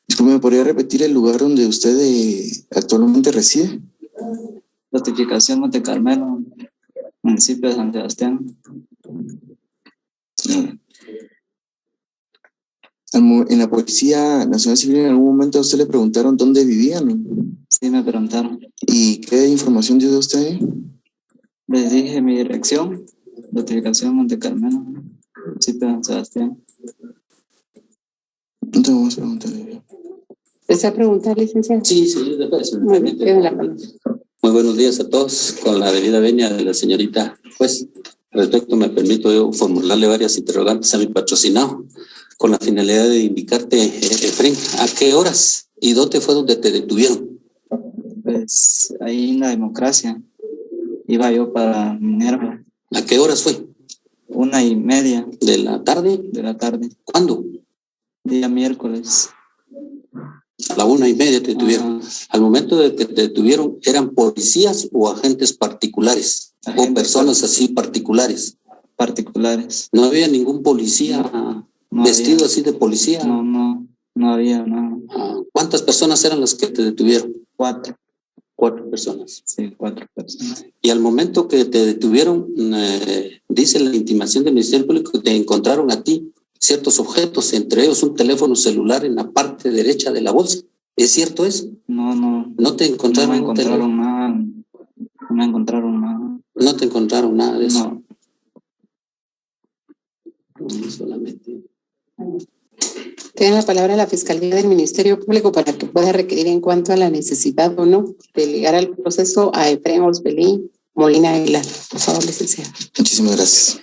Disculpe, ¿me podría repetir el lugar donde usted actualmente reside? Notificación Monte Carmelo, municipio de San Sebastián. En la Policía Nacional Civil, ¿en algún momento a usted le preguntaron dónde vivían, ¿no? Sí, me preguntaron. ¿Y qué información dio de usted ahí? Les dije mi dirección, notificación Monte Carmelo, municipio de San Sebastián. No tengo más preguntas. ¿Desea preguntar, licenciado? Sí, después. Muy bien, tiene la palabra. Muy buenos días a todos. Con la debida venia de la señorita juez, respecto me permito yo formularle varias interrogantes a mi patrocinado con la finalidad de indicarte, Efren, ¿a qué horas y dónde fue donde te detuvieron? Pues ahí en la democracia. Iba yo para Minerva. ¿A qué horas fue? 1:30. ¿De la tarde? De la tarde. ¿Cuándo? Día miércoles. A la 1:30 te detuvieron. Al momento de que te detuvieron, ¿eran policías o agentes particulares? ¿O personas así particulares? Particulares. ¿No había ningún policía vestido había. Así de policía? No había nada. ¿Cuántas personas eran las que te detuvieron? 4. 4 personas. Sí, 4 personas. Y al momento que te detuvieron, dice la intimación del Ministerio Público que te encontraron a ti ciertos objetos, entre ellos un teléfono celular en la parte derecha de la bolsa. ¿Es cierto eso? No. ¿No te encontraron No me encontraron nada. No me encontraron nada. ¿No te encontraron nada de eso? No. Solamente. Tiene la palabra la Fiscalía del Ministerio Público para que pueda requerir en cuanto a la necesidad o no de ligar al proceso a Efren Osbelí Molina Aguilar. Por favor, licenciado. Muchísimas gracias.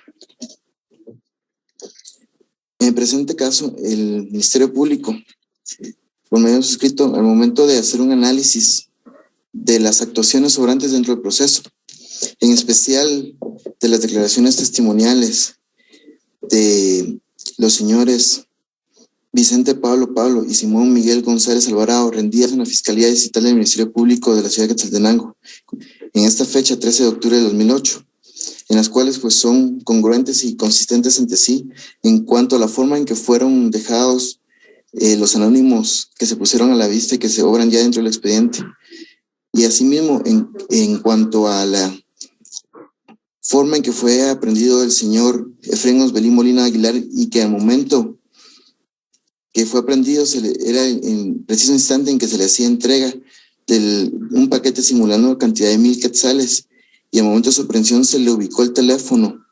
En el presente caso, el Ministerio Público, por medio de su escrito, al momento de hacer un análisis de las actuaciones sobrantes dentro del proceso, en especial de las declaraciones testimoniales de los señores Vicente Pablo y Simón Miguel González Alvarado, rendidas en la Fiscalía Distrital del Ministerio Público de la ciudad de Quetzaltenango, en esta fecha, 13 de octubre de 2008, en las cuales pues son congruentes y consistentes entre sí en cuanto a la forma en que fueron dejados los anónimos que se pusieron a la vista y que se obran ya dentro del expediente. Y asimismo, en cuanto a la forma en que fue aprendido el señor Efren Osbelí Molina Aguilar y que al momento que fue aprendido era en preciso instante en que se le hacía entrega de un paquete simulando cantidad de 1,000 quetzales, y al momento de su aprehensión se le ubicó el teléfono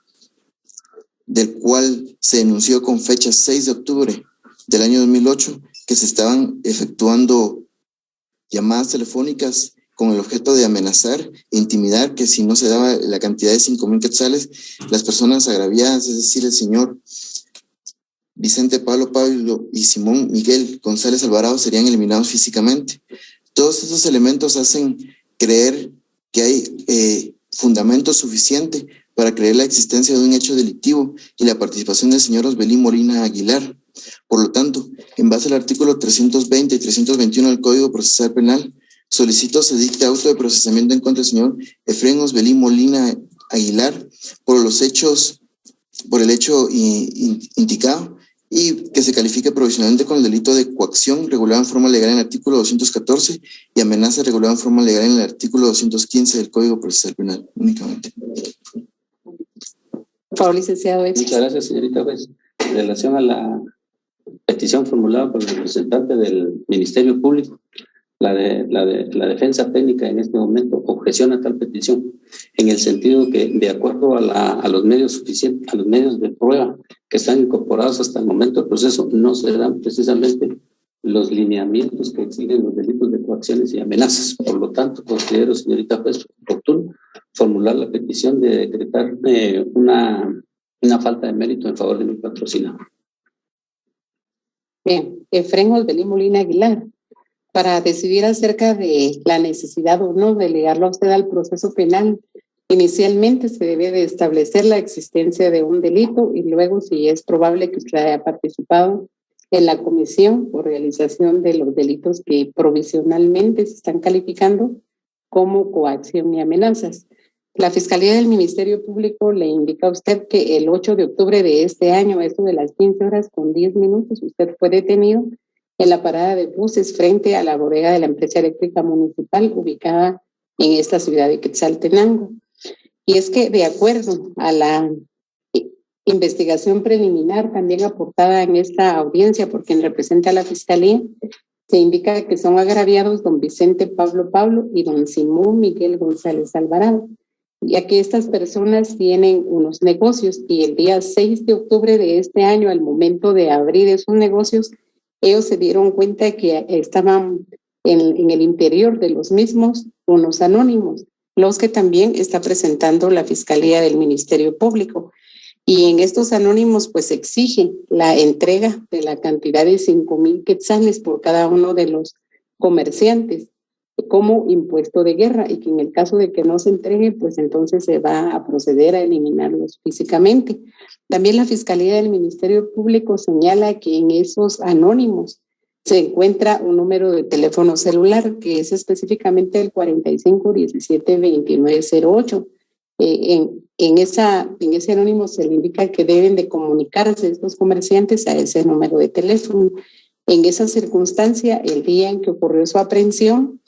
del cual se denunció con fecha 6 de octubre del año 2008 que se estaban efectuando llamadas telefónicas con el objeto de amenazar e intimidar que si no se daba la cantidad de 5,000 quetzales, las personas agraviadas, es decir, el señor Vicente Pablo y Simón Miguel González Alvarado, serían eliminados físicamente. Todos estos elementos hacen creer que hay fundamento suficiente para creer la existencia de un hecho delictivo y la participación del señor Osbelín Molina Aguilar. Por lo tanto, en base al artículo 320 y 321 del Código Procesal Penal, solicito se dicte auto de procesamiento en contra del señor Efrén Osbelín Molina Aguilar por el hecho indicado y que se califique provisionalmente con el delito de coacción regulado en forma legal en el artículo 214 y amenaza regulada en forma legal en el artículo 215 del Código Procesal Penal, únicamente. Por favor, licenciado. Muchas gracias, señorita juez. En relación a la petición formulada por el representante del Ministerio Público, la defensa técnica en este momento objeciona tal petición en el sentido que, de acuerdo a los medios suficientes, a los medios de prueba que están incorporados hasta el momento del proceso, no se dan precisamente los lineamientos que exigen los delitos de coacciones y amenazas. Por lo tanto, considero, señorita juez, oportuno formular la petición de decretar una falta de mérito en favor de mi patrocinador. Bien, Efrén Osbelín Molina Aguilar, para decidir acerca de la necesidad o no de ligarlo a usted al proceso penal, inicialmente se debe de establecer la existencia de un delito y luego, si es probable que usted haya participado en la comisión o realización de los delitos que provisionalmente se están calificando como coacción y amenazas. La Fiscalía del Ministerio Público le indica a usted que el 8 de octubre de este año, a eso de las 15:10, usted fue detenido en la parada de buses frente a la bodega de la empresa eléctrica municipal ubicada en esta ciudad de Quetzaltenango. Y es que, de acuerdo a la investigación preliminar también aportada en esta audiencia por quien representa a la Fiscalía, se indica que son agraviados don Vicente Pablo y don Simón Miguel González Alvarado, ya que estas personas tienen unos negocios y el día 6 de octubre de este año, al momento de abrir esos negocios, ellos se dieron cuenta que estaban en el interior de los mismos unos anónimos, los que también está presentando la Fiscalía del Ministerio Público. Y en estos anónimos pues exigen la entrega de la cantidad de 5,000 quetzales por cada uno de los comerciantes como impuesto de guerra, y que en el caso de que no se entregue, pues entonces se va a proceder a eliminarlos físicamente. También la Fiscalía del Ministerio Público señala que en esos anónimos se encuentra un número de teléfono celular que es específicamente el 45172908. En ese anónimo se le indica que deben de comunicarse estos comerciantes a ese número de teléfono. En esa circunstancia, el día en que ocurrió su aprehensión,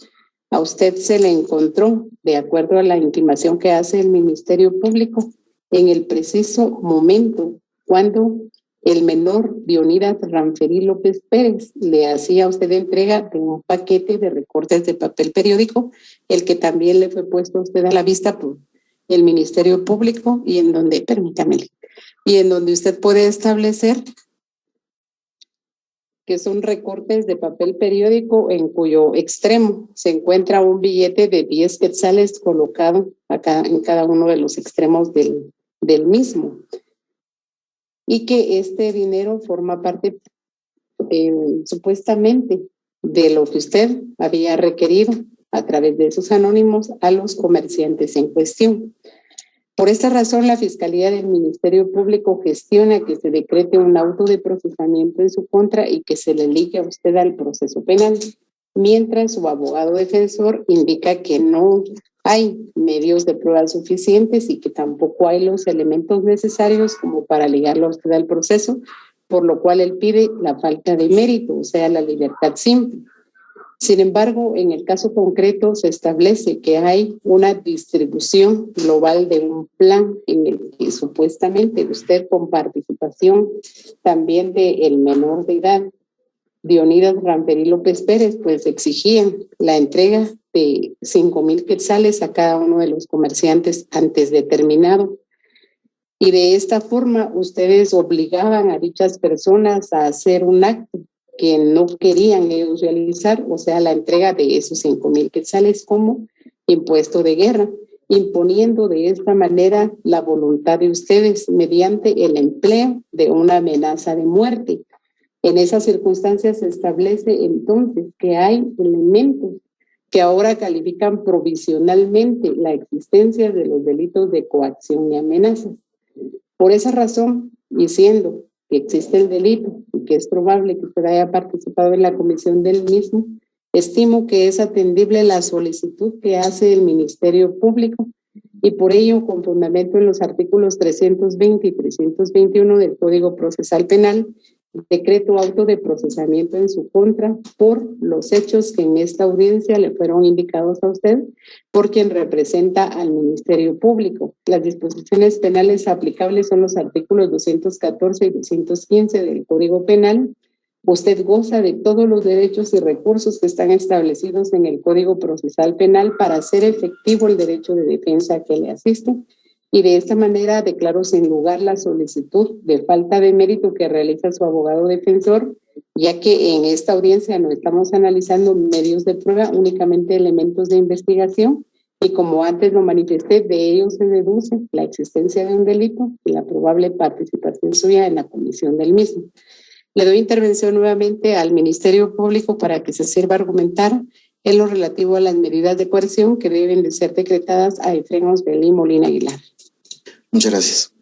a usted se le encontró, de acuerdo a la intimación que hace el Ministerio Público, en el preciso momento cuando el menor Leonidas Ramferí López Pérez le hacía a usted entrega de un paquete de recortes de papel periódico, el que también le fue puesto a usted a la vista por el Ministerio Público y en donde, usted puede establecer que son recortes de papel periódico en cuyo extremo se encuentra un billete de 10 quetzales colocado acá en cada uno de los extremos del mismo. Y que este dinero forma parte supuestamente de lo que usted había requerido a través de esos anónimos a los comerciantes en cuestión. Por esta razón, la Fiscalía del Ministerio Público gestiona que se decrete un auto de procesamiento en su contra y que se le ligue a usted al proceso penal, mientras su abogado defensor indica que no hay medios de prueba suficientes y que tampoco hay los elementos necesarios como para ligarlo a usted al proceso, por lo cual él pide la falta de mérito, o sea, la libertad simple. Sin embargo, en el caso concreto se establece que hay una distribución global de un plan en el que supuestamente usted, con participación también del menor de edad, Leonidas Ramferí López Pérez, pues exigían la entrega de 5,000 quetzales a cada uno de los comerciantes antes determinado. Y de esta forma ustedes obligaban a dichas personas a hacer un acto que no querían ellos realizar, o sea, la entrega de esos 5,000 quetzales como impuesto de guerra, imponiendo de esta manera la voluntad de ustedes mediante el empleo de una amenaza de muerte. En esas circunstancias se establece entonces que hay elementos que ahora califican provisionalmente la existencia de los delitos de coacción y amenazas. Por esa razón, y siendo que existe el delito y que es probable que usted haya participado en la comisión del mismo, estimo que es atendible la solicitud que hace el Ministerio Público y por ello, con fundamento en los artículos 320 y 321 del Código Procesal Penal, decreto auto de procesamiento en su contra por los hechos que en esta audiencia le fueron indicados a usted por quien representa al Ministerio Público. Las disposiciones penales aplicables son los artículos 214 y 215 del Código Penal. Usted goza de todos los derechos y recursos que están establecidos en el Código Procesal Penal para hacer efectivo el derecho de defensa que le asiste. Y de esta manera declaro sin lugar la solicitud de falta de mérito que realiza su abogado defensor, ya que en esta audiencia no estamos analizando medios de prueba, únicamente elementos de investigación, y como antes lo manifesté, de ellos se deduce la existencia de un delito y la probable participación suya en la comisión del mismo. Le doy intervención nuevamente al Ministerio Público para que se sirva a argumentar en lo relativo a las medidas de coerción que deben de ser decretadas a Efrén Osbelí Molina Aguilar. Muchas gracias.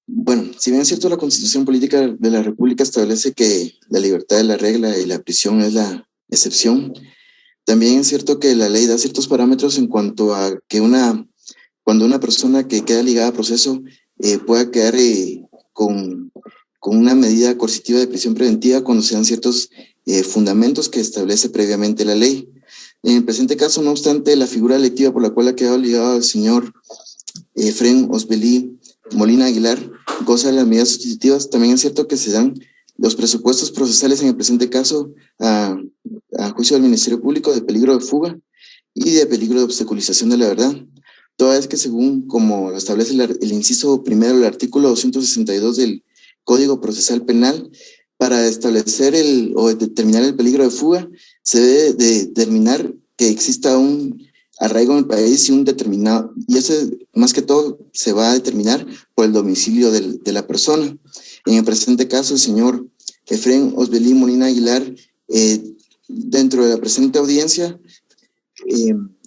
Bueno, si bien es cierto, la Constitución Política de la República establece que la libertad es la regla y la prisión es la excepción, también es cierto que la ley da ciertos parámetros en cuanto a que cuando una persona que queda ligada a proceso pueda quedar con una medida coercitiva de prisión preventiva cuando sean ciertos fundamentos que establece previamente la ley. En el presente caso, no obstante, la figura electiva por la cual ha quedado ligado el señor Efrén Osbelí Molina Aguilar goza de las medidas sustitutivas. También es cierto que se dan los presupuestos procesales en el presente caso a juicio del Ministerio Público de peligro de fuga y de peligro de obstaculización de la verdad, toda vez que según como lo establece el inciso primero del artículo 262 del Código Procesal Penal, para establecer o determinar el peligro de fuga se debe determinar que exista un arraigo en el país y ese más que todo se va a determinar por el domicilio de la persona. En el presente caso, el señor Efrén Osbelí Molina Aguilar, dentro de la presente audiencia,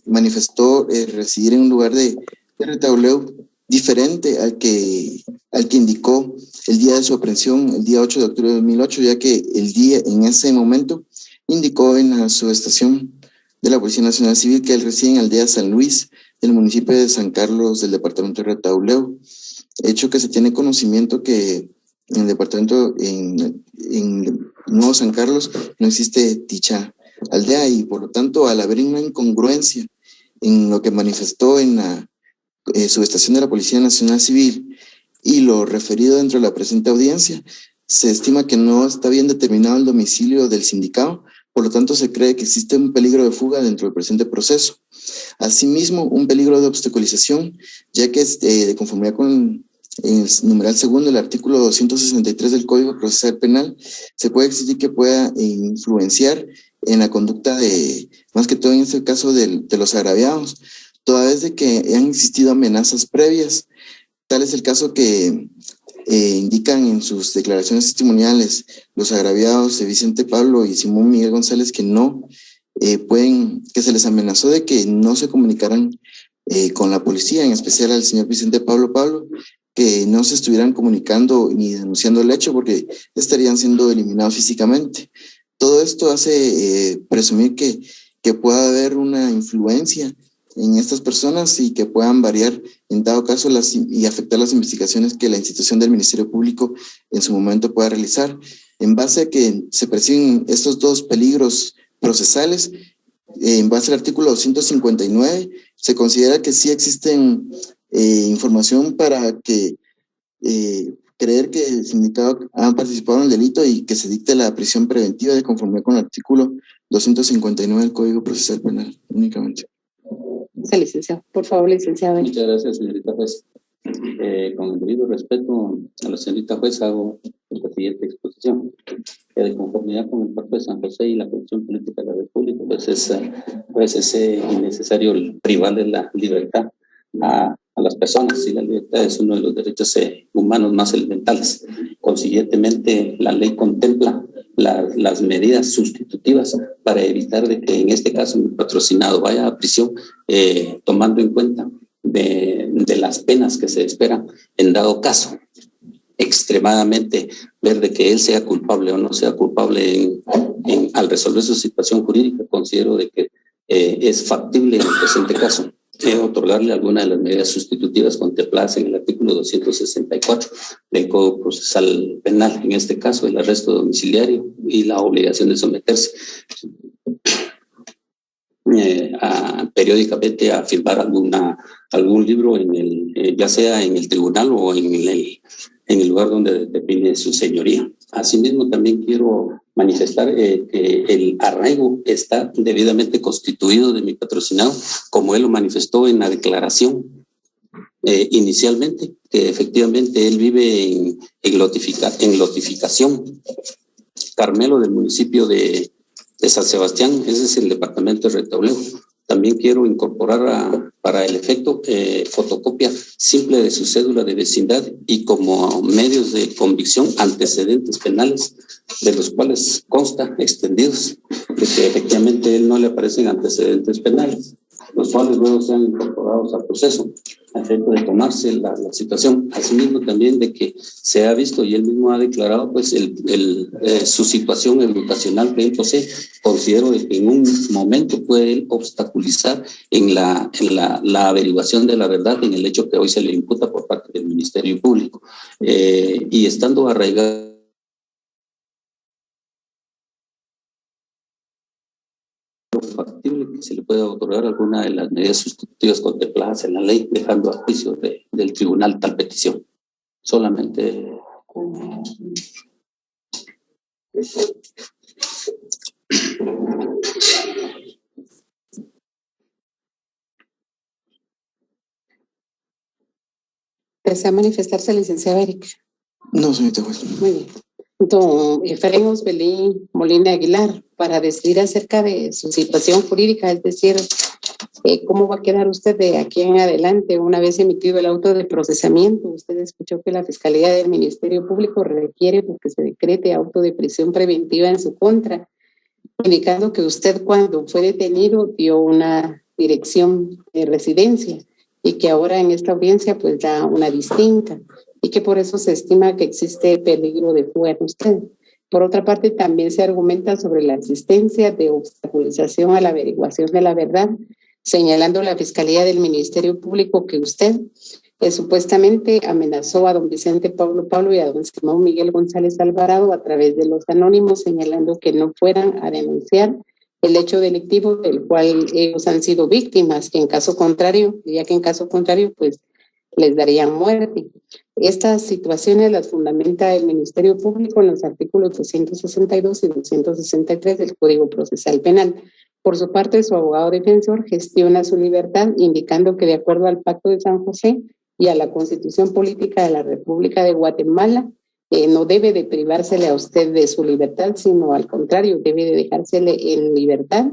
manifestó residir en un lugar de Retauleu diferente al que indicó el día de su aprehensión, el día 8 de octubre de 2008, ya que en ese momento indicó en la subestación de la Policía Nacional Civil que él reside en Aldea San Luis, del municipio de San Carlos, del departamento de Retauleu, hecho que se tiene conocimiento que en el departamento, en Nuevo San Carlos, no existe dicha aldea y por lo tanto, al haber una incongruencia en lo que manifestó en la subestación de la Policía Nacional Civil y lo referido dentro de la presente audiencia, se estima que no está bien determinado el domicilio del sindicado, por lo tanto se cree que existe un peligro de fuga dentro del presente proceso. Asimismo, un peligro de obstaculización, ya que de conformidad con el numeral segundo del artículo 263 del Código Procesal Penal, se puede exigir que pueda influenciar en la conducta más que todo en este caso de los agraviados, toda vez de que han existido amenazas previas. Tal es el caso que indican en sus declaraciones testimoniales los agraviados de Vicente Pablo y Simón Miguel González que que se les amenazó de que no se comunicaran con la policía, en especial al señor Vicente Pablo, que no se estuvieran comunicando ni denunciando el hecho porque estarían siendo eliminados físicamente. Todo esto hace presumir que pueda haber una influencia en estas personas y que puedan variar en dado caso y afectar las investigaciones que la institución del Ministerio Público en su momento pueda realizar. En base a que se perciben estos dos peligros procesales, en base al artículo 259, se considera que sí existen información para creer que el sindicado ha participado en el delito y que se dicte la prisión preventiva de conformidad con el artículo 259 del Código Procesal Penal, únicamente. Sí, licenciado. Por favor, licenciado. Muchas gracias, señorita juez. Con el debido respeto a la señorita juez, hago la siguiente exposición. Que de conformidad con el Pacto de San José y la Constitución Política de la República, pues es innecesario privarle la libertad a las personas, y la libertad es uno de los derechos humanos más elementales. Consiguientemente, la ley contempla las medidas sustitutivas para evitar de que en este caso mi patrocinado vaya a prisión, tomando en cuenta de las penas que se esperan en dado caso extremadamente ver de que él sea culpable o no sea culpable al resolver su situación jurídica. Considero de que es factible en el presente caso otorgarle alguna de las medidas sustitutivas contempladas en el artículo 264 del Código Procesal Penal, en este caso el arresto domiciliario y la obligación de someterse periódicamente a firmar algún libro ya sea en el tribunal o en el lugar donde define su señoría. Asimismo, también quiero manifestar que el arraigo está debidamente constituido de mi patrocinado, como él lo manifestó en la declaración inicialmente, que efectivamente él vive en Lotificación Carmelo, del municipio de San Sebastián. Ese es el departamento de Retauleo. También quiero incorporar para el efecto fotocopia simple de su cédula de vecindad y como medios de convicción antecedentes penales, de los cuales consta extendidos de que efectivamente él no le aparecen antecedentes penales, los cuales luego sean incorporados al proceso a efecto de tomarse la situación. Asimismo también de que se ha visto y él mismo ha declarado pues su situación educacional que él posee. Considero que en un momento puede él obstaculizar en la averiguación de la verdad en el hecho que hoy se le imputa por parte del Ministerio Público, y estando arraigado factible que se le pueda otorgar alguna de las medidas sustitutivas contempladas en la ley, dejando a juicio del tribunal tal petición. Solamente ¿Desea manifestarse, licenciado Eric? No, señorita juez. Muy bien. Don Efraín Osbelín Molina Aguilar, para decidir acerca de su situación jurídica, es decir, ¿cómo va a quedar usted de aquí en adelante una vez emitido el auto de procesamiento? Usted escuchó que la Fiscalía del Ministerio Público requiere porque se decrete auto de prisión preventiva en su contra, indicando que usted cuando fue detenido dio una dirección de residencia y que ahora en esta audiencia pues da una distinta, y que por eso se estima que existe peligro de fuga en usted. Por otra parte, también se argumenta sobre la existencia de obstaculización a la averiguación de la verdad, señalando la Fiscalía del Ministerio Público que usted supuestamente amenazó a don Vicente Pablo y a don Simón Miguel González Alvarado a través de los anónimos, señalando que no fueran a denunciar el hecho delictivo del cual ellos han sido víctimas, que en caso contrario, pues les darían muerte. Estas situaciones las fundamenta el Ministerio Público en los artículos 262 y 263 del Código Procesal Penal. Por su parte, su abogado defensor gestiona su libertad, indicando que de acuerdo al Pacto de San José y a la Constitución Política de la República de Guatemala, no debe de privársele a usted de su libertad, sino al contrario, debe de dejársele en libertad,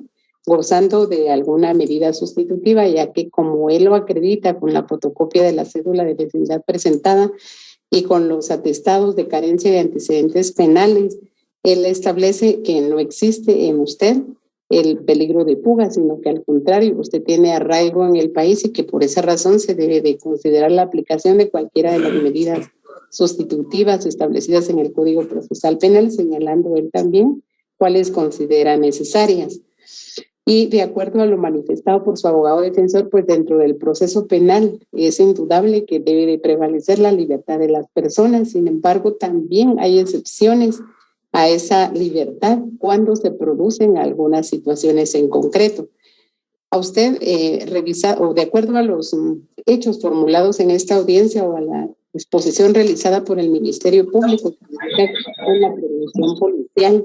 gozando de alguna medida sustitutiva, ya que como él lo acredita con la fotocopia de la cédula de vecindad presentada y con los atestados de carencia de antecedentes penales, él establece que no existe en usted el peligro de fuga, sino que al contrario, usted tiene arraigo en el país y que por esa razón se debe de considerar la aplicación de cualquiera de las medidas sustitutivas establecidas en el Código Procesal Penal, señalando él también cuáles considera necesarias. Y de acuerdo a lo manifestado por su abogado defensor, pues dentro del proceso penal es indudable que debe de prevalecer la libertad de las personas. Sin embargo, también hay excepciones a esa libertad cuando se producen algunas situaciones en concreto. A usted, o de acuerdo a los hechos formulados en esta audiencia o a la exposición realizada por el Ministerio Público, en la prevención policial,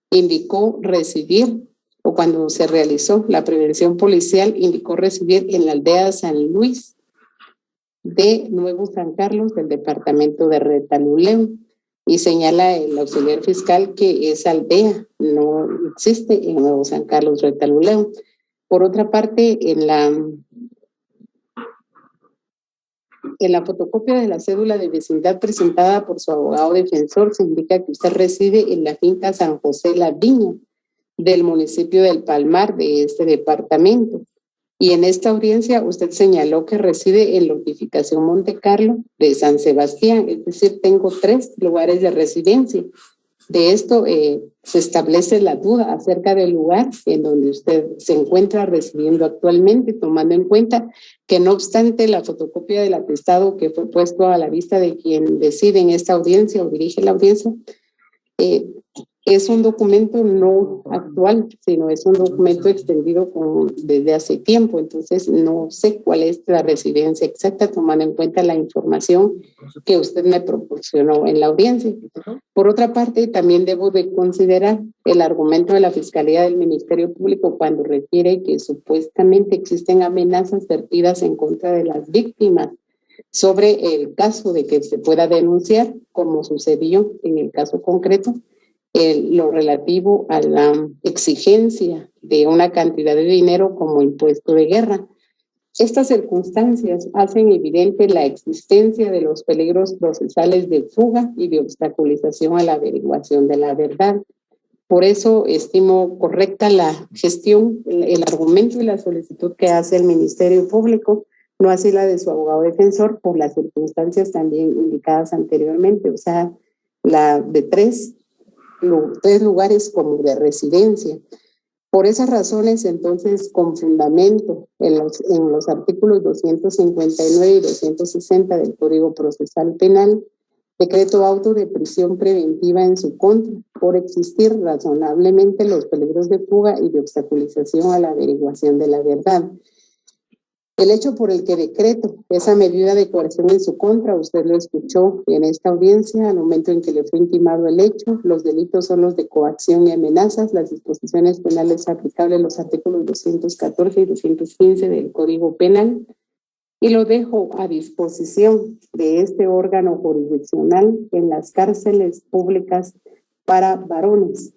indicó recibir, o cuando se realizó la prevención policial, indicó recibir en la aldea San Luis de Nuevo San Carlos, del departamento de Retaluleu, Y señala el auxiliar fiscal que esa aldea no existe en Nuevo San Carlos Retaluleu. Por otra parte, en la fotocopia de la cédula de vecindad presentada por su abogado defensor se indica que usted reside en la finca San José La Viña del municipio del Palmar de este departamento. Y en esta audiencia usted señaló que reside en la edificación Monte Carlo de San Sebastián, es decir, tengo 3 lugares de residencia. De esto se establece la duda acerca del lugar en donde usted se encuentra residiendo actualmente, tomando en cuenta que no obstante la fotocopia del atestado que fue puesto a la vista de quien decide en esta audiencia o dirige la audiencia, es un documento no actual, sino es un documento extendido desde hace tiempo. Entonces no sé cuál es la residencia exacta, tomando en cuenta la información que usted me proporcionó en la audiencia. Por otra parte, también debo de considerar el argumento de la Fiscalía del Ministerio Público cuando refiere que supuestamente existen amenazas vertidas en contra de las víctimas sobre el caso de que se pueda denunciar, como sucedió en el caso concreto, lo relativo a la exigencia de una cantidad de dinero como impuesto de guerra. Estas circunstancias hacen evidente la existencia de los peligros procesales de fuga y de obstaculización a la averiguación de la verdad. Por eso estimo correcta la gestión, el argumento y la solicitud que hace el Ministerio Público, no así la de su abogado defensor, por las circunstancias también indicadas anteriormente, o sea, la de 3 lugares como de residencia. Por esas razones, entonces, con fundamento en los artículos 259 y 260 del Código Procesal Penal, decreto auto de prisión preventiva en su contra por existir razonablemente los peligros de fuga y de obstaculización a la averiguación de la verdad. El hecho por el que decreto esa medida de coerción en su contra, usted lo escuchó en esta audiencia al momento en que le fue intimado el hecho. Los delitos son los de coacción y amenazas, las disposiciones penales aplicables, los artículos 214 y 215 del Código Penal, y lo dejo a disposición de este órgano jurisdiccional en las cárceles públicas para varones.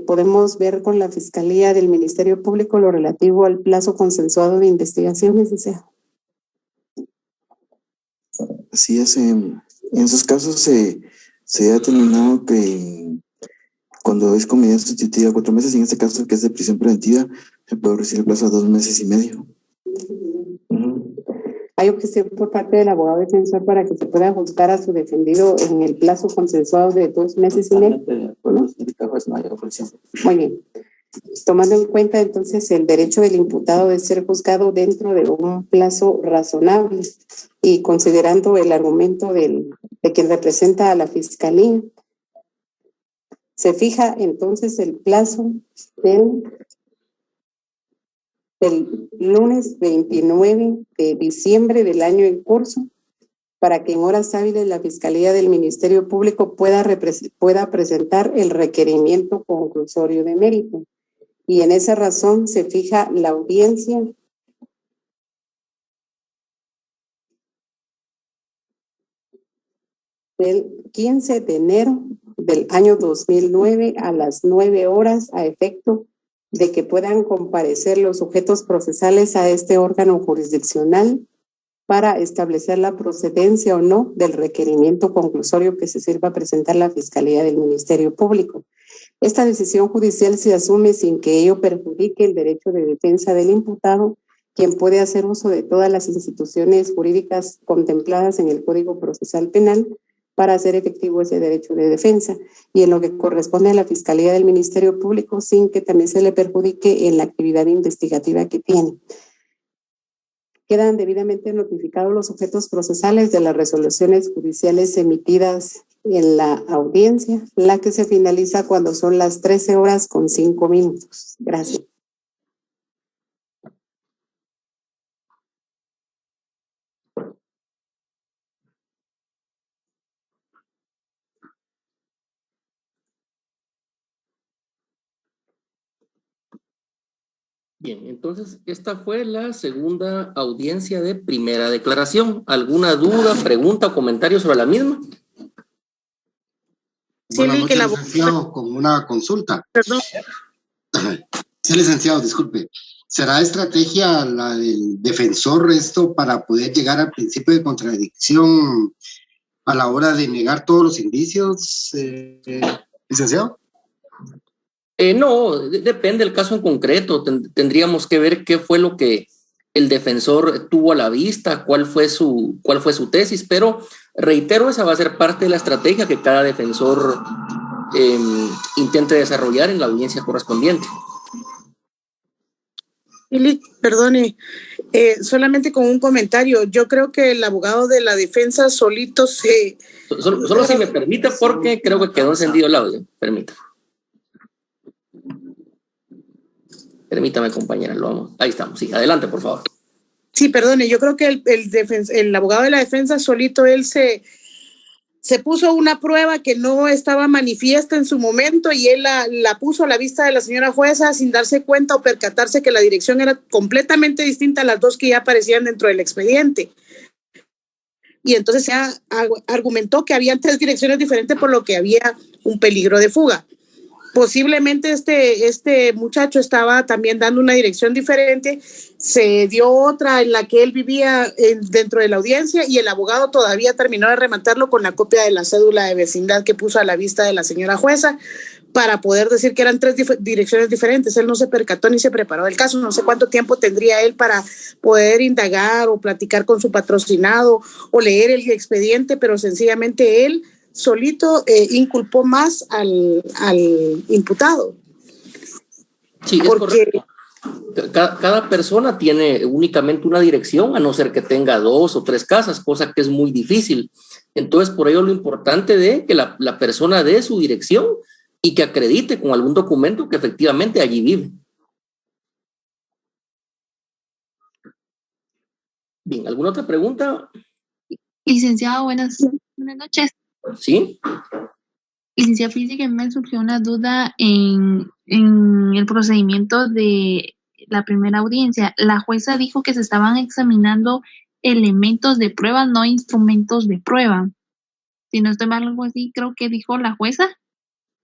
Podemos ver con la Fiscalía del Ministerio Público lo relativo al plazo consensuado de investigación, licenciado. Así es, en esos casos se ha determinado que cuando es con medida sustitutiva 4 meses, y en este caso que es de prisión preventiva, se puede reducir el plazo a 2 meses y medio. Hay objeción por parte del abogado defensor para que se pueda juzgar a su defendido en el plazo consensuado de 2 meses y medio. ¿No? Muy bien. Tomando en cuenta entonces el derecho del imputado de ser juzgado dentro de un plazo razonable y considerando el argumento de quien representa a la Fiscalía, se fija entonces el plazo del lunes 29 de diciembre del año en curso para que en horas hábiles la Fiscalía del Ministerio Público pueda presentar el requerimiento conclusorio de mérito. Y en esa razón se fija la audiencia del 15 de enero del año 2009 a las 9 horas a efecto de que puedan comparecer los sujetos procesales a este órgano jurisdiccional para establecer la procedencia o no del requerimiento conclusorio que se sirva a presentar la Fiscalía del Ministerio Público. Esta decisión judicial se asume sin que ello perjudique el derecho de defensa del imputado, quien puede hacer uso de todas las instituciones jurídicas contempladas en el Código Procesal Penal para hacer efectivo ese derecho de defensa, y en lo que corresponde a la Fiscalía del Ministerio Público, sin que también se le perjudique en la actividad investigativa que tiene. Quedan debidamente notificados los sujetos procesales de las resoluciones judiciales emitidas en la audiencia, la que se finaliza cuando son las 13 horas con 5 minutos. Gracias. Bien, entonces esta fue la segunda audiencia de primera declaración. ¿Alguna duda, pregunta o comentario sobre la misma? Buenas noches, licenciado, con una consulta. Perdón. Sí, licenciado, disculpe. ¿Será estrategia la del defensor esto para poder llegar al principio de contradicción a la hora de negar todos los indicios, licenciado? No, depende del caso en concreto. Tendríamos que ver qué fue lo que el defensor tuvo a la vista, cuál fue su tesis, pero reitero, esa va a ser parte de la estrategia que cada defensor intente desarrollar en la audiencia correspondiente. Perdone, solamente con un comentario. Yo creo que el abogado de la defensa solito se... Solo si me permite, porque creo que quedó encendido el audio. Permítame, compañera, lo vamos. Ahí estamos, sí, adelante, por favor. Sí, perdone, yo creo que el abogado de la defensa solito, él se puso una prueba que no estaba manifiesta en su momento y él la puso a la vista de la señora jueza sin darse cuenta o percatarse que la dirección era completamente distinta a las dos que ya aparecían dentro del expediente. Y entonces se argumentó que había 3 direcciones diferentes, por lo que había un peligro de fuga. Posiblemente este muchacho estaba también dando una dirección diferente, se dio otra en la que él vivía dentro de la audiencia y el abogado todavía terminó de rematarlo con la copia de la cédula de vecindad que puso a la vista de la señora jueza para poder decir que eran 3 direcciones diferentes. Él no se percató ni se preparó del caso. No sé cuánto tiempo tendría él para poder indagar o platicar con su patrocinado o leer el expediente, pero sencillamente él solito inculpó más al imputado. Sí, es correcto. Cada persona tiene únicamente una dirección, a no ser que tenga 2 o 3 casas, cosa que es muy difícil. Entonces, por ello lo importante de que la persona dé su dirección y que acredite con algún documento que efectivamente allí vive. Bien, ¿alguna otra pregunta? Licenciado, buenas noches. ¿Sí? Licenciado, fíjese que me surgió una duda en el procedimiento de la primera audiencia. La jueza dijo que se estaban examinando elementos de prueba, no instrumentos de prueba. Si no estoy mal, algo así, creo que dijo la jueza.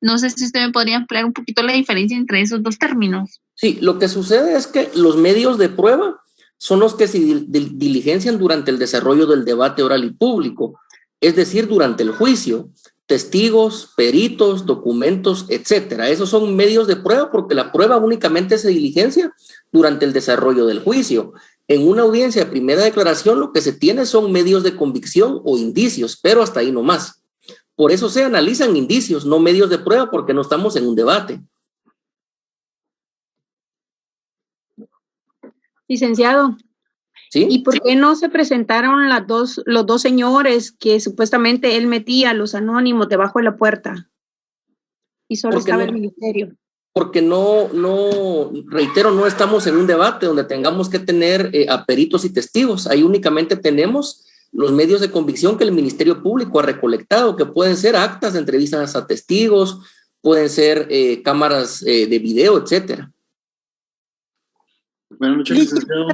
No sé si usted me podría ampliar un poquito la diferencia entre esos dos términos. Sí, lo que sucede es que los medios de prueba son los que se diligencian durante el desarrollo del debate oral y público, es decir, durante el juicio. Testigos, peritos, documentos, etcétera. Esos son medios de prueba porque la prueba únicamente se diligencia durante el desarrollo del juicio. En una audiencia de primera declaración lo que se tiene son medios de convicción o indicios, pero hasta ahí no más. Por eso se analizan indicios, no medios de prueba, porque no estamos en un debate. Licenciado, ¿sí? ¿Y por qué no se presentaron los dos señores que supuestamente él metía, los anónimos, debajo de la puerta? Y solo estaba el ministerio. Porque reitero, no estamos en un debate donde tengamos que tener a peritos y testigos. Ahí únicamente tenemos los medios de convicción que el Ministerio Público ha recolectado, que pueden ser actas de entrevistas a testigos, pueden ser cámaras de video, etcétera. Buenas noches, licenciado.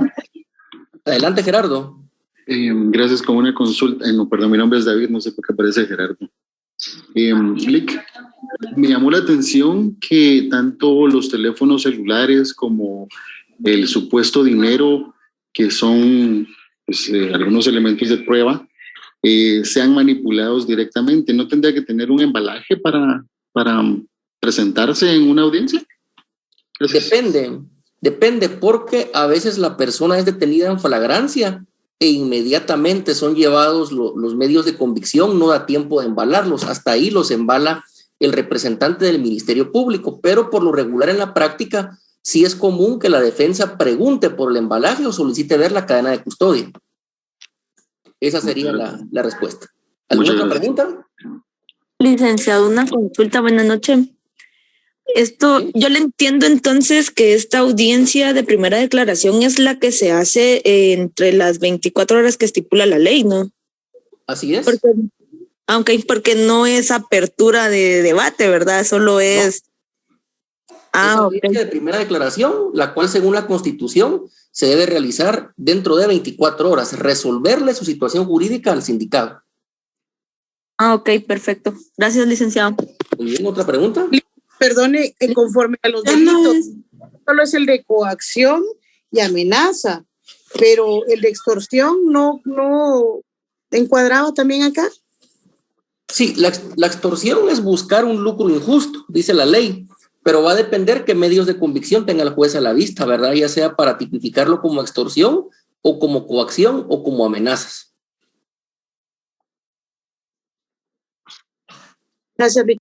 Adelante, Gerardo. Gracias, con una consulta. No, perdón, mi nombre es David, no sé por qué aparece Gerardo. Lic, me llamó la atención que tanto los teléfonos celulares como el supuesto dinero, que son pues, algunos elementos de prueba, sean manipulados directamente. ¿No tendría que tener un embalaje para presentarse en una audiencia? Gracias. Depende porque a veces la persona es detenida en flagrancia e inmediatamente son llevados los medios de convicción, no da tiempo de embalarlos, hasta ahí los embala el representante del Ministerio Público, pero por lo regular en la práctica sí es común que la defensa pregunte por el embalaje o solicite ver la cadena de custodia. Esa sería la respuesta. ¿Alguna otra pregunta? Licenciado, una consulta, buenas noches. Yo le entiendo entonces que esta audiencia de primera declaración es la que se hace entre las 24 horas que estipula la ley, ¿no? Así es. Porque no es apertura de debate, ¿verdad? Solo es... Es audiencia de primera declaración, la cual según la Constitución se debe realizar dentro de 24 horas, resolverle su situación jurídica al sindicado. Ok, perfecto. Gracias, licenciado. Muy bien, ¿otra pregunta? Perdone, conforme a los delitos, solo es el de coacción y amenaza, pero el de extorsión no encuadrado también acá. Sí, la extorsión es buscar un lucro injusto, dice la ley, pero va a depender qué medios de convicción tenga el juez a la vista, ¿verdad? Ya sea para tipificarlo como extorsión o como coacción o como amenazas. Gracias, Vic.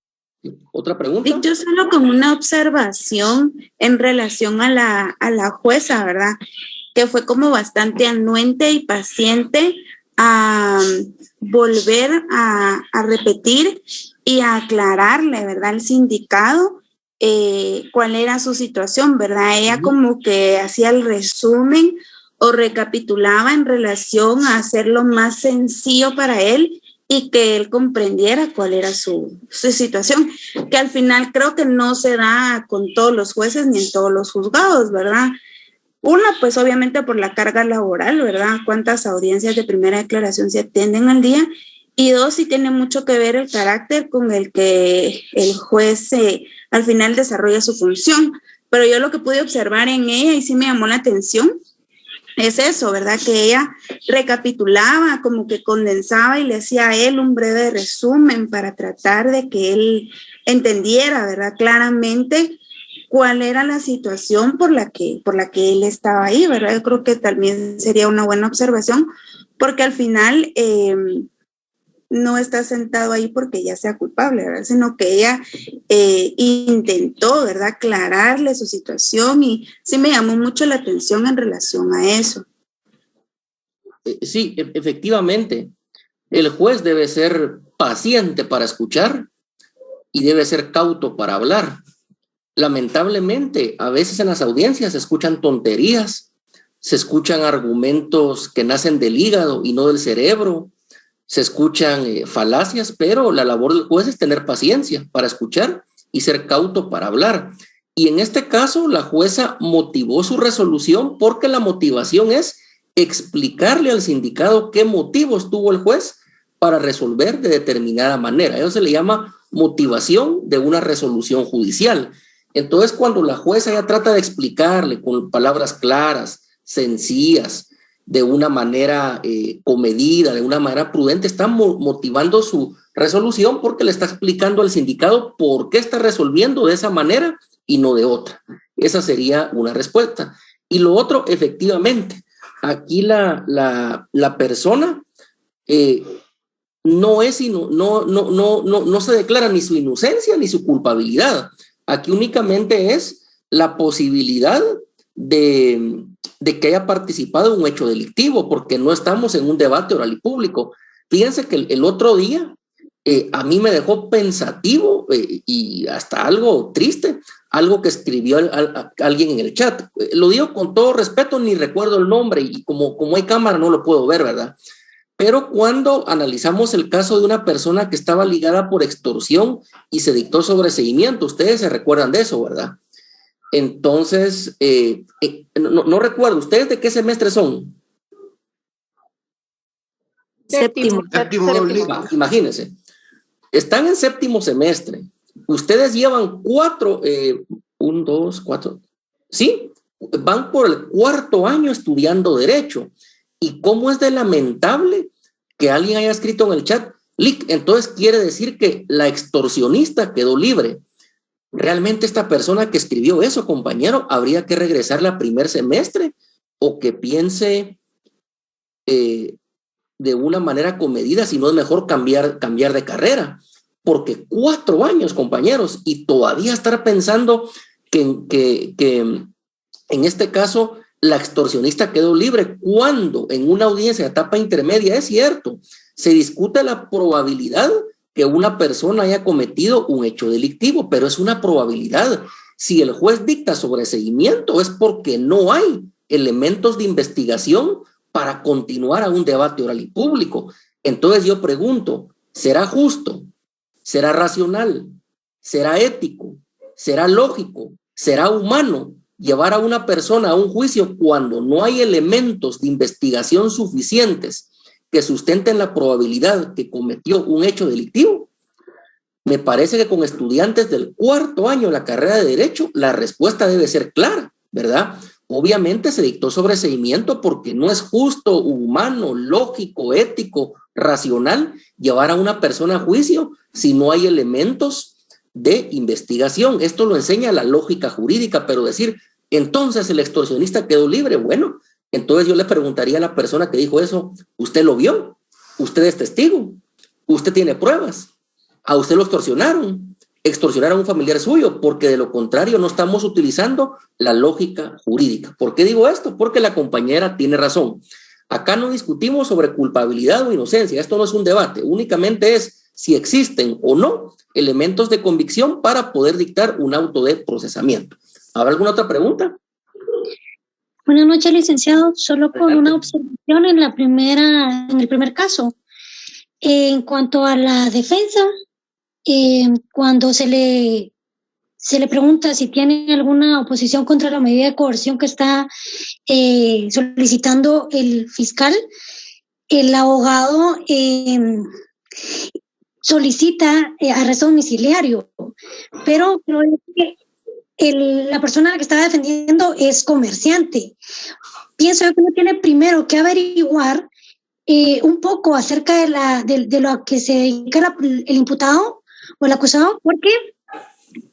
¿Otra pregunta? Yo solo con una observación en relación a la jueza, ¿verdad? Que fue como bastante anuente y paciente a volver a repetir y a aclararle, ¿verdad? Al sindicado cuál era su situación, ¿verdad? Ella como que hacía el resumen o recapitulaba en relación a hacerlo más sencillo para él y que él comprendiera cuál era su situación, que al final creo que no se da con todos los jueces ni en todos los juzgados, ¿verdad? Una, pues obviamente por la carga laboral, ¿verdad? Cuántas audiencias de primera declaración se atienden al día. Y dos, sí tiene mucho que ver el carácter con el que el juez al final desarrolla su función. Pero yo lo que pude observar en ella, y sí me llamó la atención, es eso, ¿verdad? Que ella recapitulaba, como que condensaba y le hacía a él un breve resumen para tratar de que él entendiera, ¿verdad? Claramente cuál era la situación por la que él estaba ahí, ¿verdad? Yo creo que también sería una buena observación, porque al final no está sentado ahí porque ella sea culpable, ¿verdad? Sino que ella intentó, ¿verdad?, aclararle su situación y sí me llamó mucho la atención en relación a eso. Sí, efectivamente, el juez debe ser paciente para escuchar y debe ser cauto para hablar. Lamentablemente, a veces en las audiencias se escuchan tonterías, se escuchan argumentos que nacen del hígado y no del cerebro, se escuchan falacias, pero la labor del juez es tener paciencia para escuchar y ser cauto para hablar. Y en este caso, la jueza motivó su resolución porque la motivación es explicarle al sindicado qué motivos tuvo el juez para resolver de determinada manera. Eso se le llama motivación de una resolución judicial. Entonces, cuando la jueza ya trata de explicarle con palabras claras, sencillas, de una manera comedida, de una manera prudente, está motivando su resolución porque le está explicando al sindicado por qué está resolviendo de esa manera y no de otra. Esa sería una respuesta. Y lo otro, efectivamente, aquí la persona no se declara ni su inocencia ni su culpabilidad. Aquí únicamente es la posibilidad de que haya participado en un hecho delictivo, porque no estamos en un debate oral y público. Fíjense que el otro día a mí me dejó pensativo y hasta algo triste, algo que escribió alguien en el chat. Lo digo con todo respeto, ni recuerdo el nombre y como hay cámara no lo puedo ver, ¿verdad? Pero cuando analizamos el caso de una persona que estaba ligada por extorsión y se dictó sobreseimiento, ustedes se recuerdan de eso, ¿verdad? Entonces, no recuerdo, ¿ustedes de qué semestre son? Séptimo. Imagínense, están en séptimo semestre, ustedes llevan 4, 1, 2, 4, ¿sí? Van por el 4º año estudiando Derecho. ¿Y cómo es de lamentable que alguien haya escrito en el chat? Entonces quiere decir que la extorsionista quedó libre. ¿Realmente esta persona que escribió eso, compañero, habría que regresarla al primer semestre o que piense de una manera comedida si no es mejor cambiar de carrera? Porque 4 años, compañeros, y todavía estar pensando que en este caso la extorsionista quedó libre cuando en una audiencia de etapa intermedia, es cierto, se discute la probabilidad que una persona haya cometido un hecho delictivo, pero es una probabilidad. Si el juez dicta sobreseimiento es porque no hay elementos de investigación para continuar a un debate oral y público. Entonces yo pregunto, ¿será justo? ¿Será racional? ¿Será ético? ¿Será lógico? ¿Será humano llevar a una persona a un juicio cuando no hay elementos de investigación suficientes que sustenten la probabilidad que cometió un hecho delictivo? Me parece que con estudiantes del 4º año de la carrera de Derecho, la respuesta debe ser clara, ¿verdad? Obviamente se dictó sobreseimiento porque no es justo, humano, lógico, ético, racional llevar a una persona a juicio si no hay elementos de investigación. Esto lo enseña la lógica jurídica, pero decir, entonces el extorsionista quedó libre, bueno, entonces yo le preguntaría a la persona que dijo eso, ¿usted lo vio? ¿Usted es testigo? ¿Usted tiene pruebas? ¿A usted lo extorsionaron a un familiar suyo? Porque de lo contrario no estamos utilizando la lógica jurídica. ¿Por qué digo esto? Porque la compañera tiene razón. Acá no discutimos sobre culpabilidad o inocencia, esto no es un debate, únicamente es si existen o no elementos de convicción para poder dictar un auto de procesamiento. ¿Habrá alguna otra pregunta? Buenas noches, licenciado. Solo con una observación en el primer caso. En cuanto a la defensa, cuando se le pregunta si tiene alguna oposición contra la medida de coerción que está solicitando el fiscal, el abogado solicita arresto domiciliario, pero la persona a la que estaba defendiendo es comerciante. Pienso yo que uno tiene primero que averiguar un poco acerca de lo que se dedica el imputado o el acusado, porque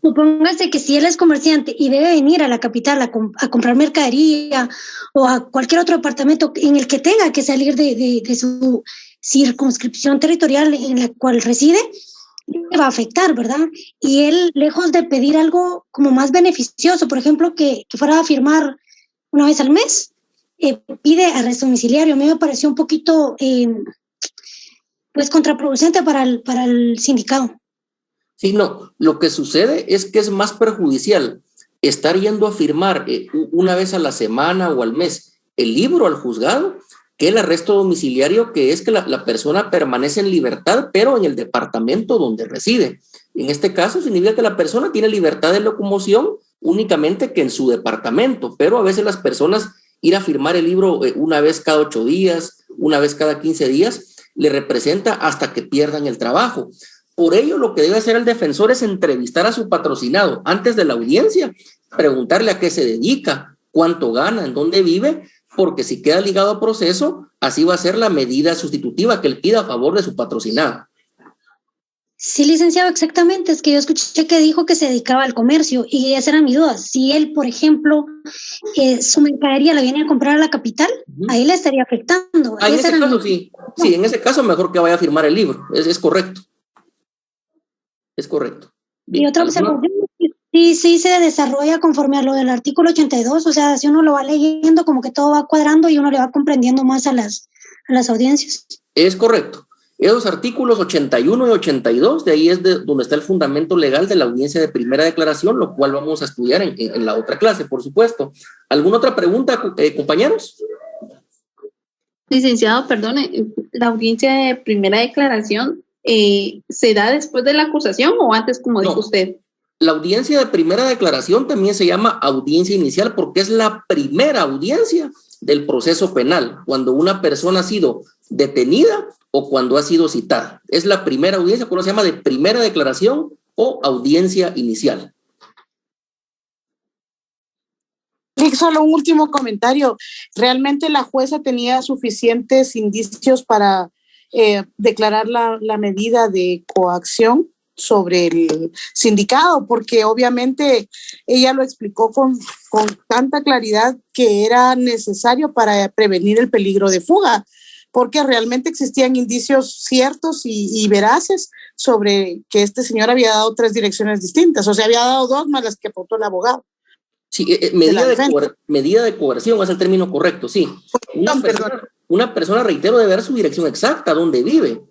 supóngase que si él es comerciante y debe venir a la capital a comprar mercadería o a cualquier otro departamento en el que tenga que salir de su circunscripción territorial en la cual reside, le va a afectar, ¿verdad? Y él, lejos de pedir algo como más beneficioso, por ejemplo, que fuera a firmar una vez al mes, pide arresto domiciliario. A mí me pareció un poquito pues contraproducente para el sindicado. Sí, no, lo que sucede es que es más perjudicial estar yendo a firmar una vez a la semana o al mes el libro al juzgado que el arresto domiciliario, que es que la persona permanece en libertad, pero en el departamento donde reside. En este caso significa que la persona tiene libertad de locomoción únicamente que en su departamento, pero a veces las personas ir a firmar el libro una vez cada 8 días, una vez cada 15 días, le representa hasta que pierdan el trabajo. Por ello, lo que debe hacer el defensor es entrevistar a su patrocinado antes de la audiencia, preguntarle a qué se dedica, cuánto gana, en dónde vive, porque si queda ligado a proceso, así va a ser la medida sustitutiva que él pida a favor de su patrocinado. Sí, licenciado, exactamente. Es que yo escuché que dijo que se dedicaba al comercio y esa era mi duda. Si él, por ejemplo, su mercadería la viene a comprar a la capital, ahí le estaría afectando. En ese caso, sí. Sí, en ese caso mejor que vaya a firmar el libro. Es correcto. Es correcto. Bien, y otra observación, sí se desarrolla conforme a lo del artículo 82, o sea, si uno lo va leyendo como que todo va cuadrando y uno le va comprendiendo más a las audiencias. Es correcto. Esos artículos 81 y 82, de ahí es donde está el fundamento legal de la audiencia de primera declaración, lo cual vamos a estudiar en la otra clase, por supuesto. ¿Alguna otra pregunta, compañeros? Licenciado, perdone, ¿la audiencia de primera declaración se da después de la acusación o antes, como dijo usted? La audiencia de primera declaración también se llama audiencia inicial porque es la primera audiencia del proceso penal, cuando una persona ha sido detenida o cuando ha sido citada. Es la primera audiencia, por eso se llama de primera declaración o audiencia inicial. Solo un último comentario. ¿Realmente la jueza tenía suficientes indicios para declarar la medida de coacción sobre el sindicado? Porque obviamente ella lo explicó con tanta claridad que era necesario para prevenir el peligro de fuga, porque realmente existían indicios ciertos y veraces sobre que este señor había dado 3 direcciones distintas, o sea, había dado 2 más las que aportó el abogado. Sí, medida de coerción es el término correcto, sí. Una persona, reitero, debe ver su dirección exacta, dónde vive.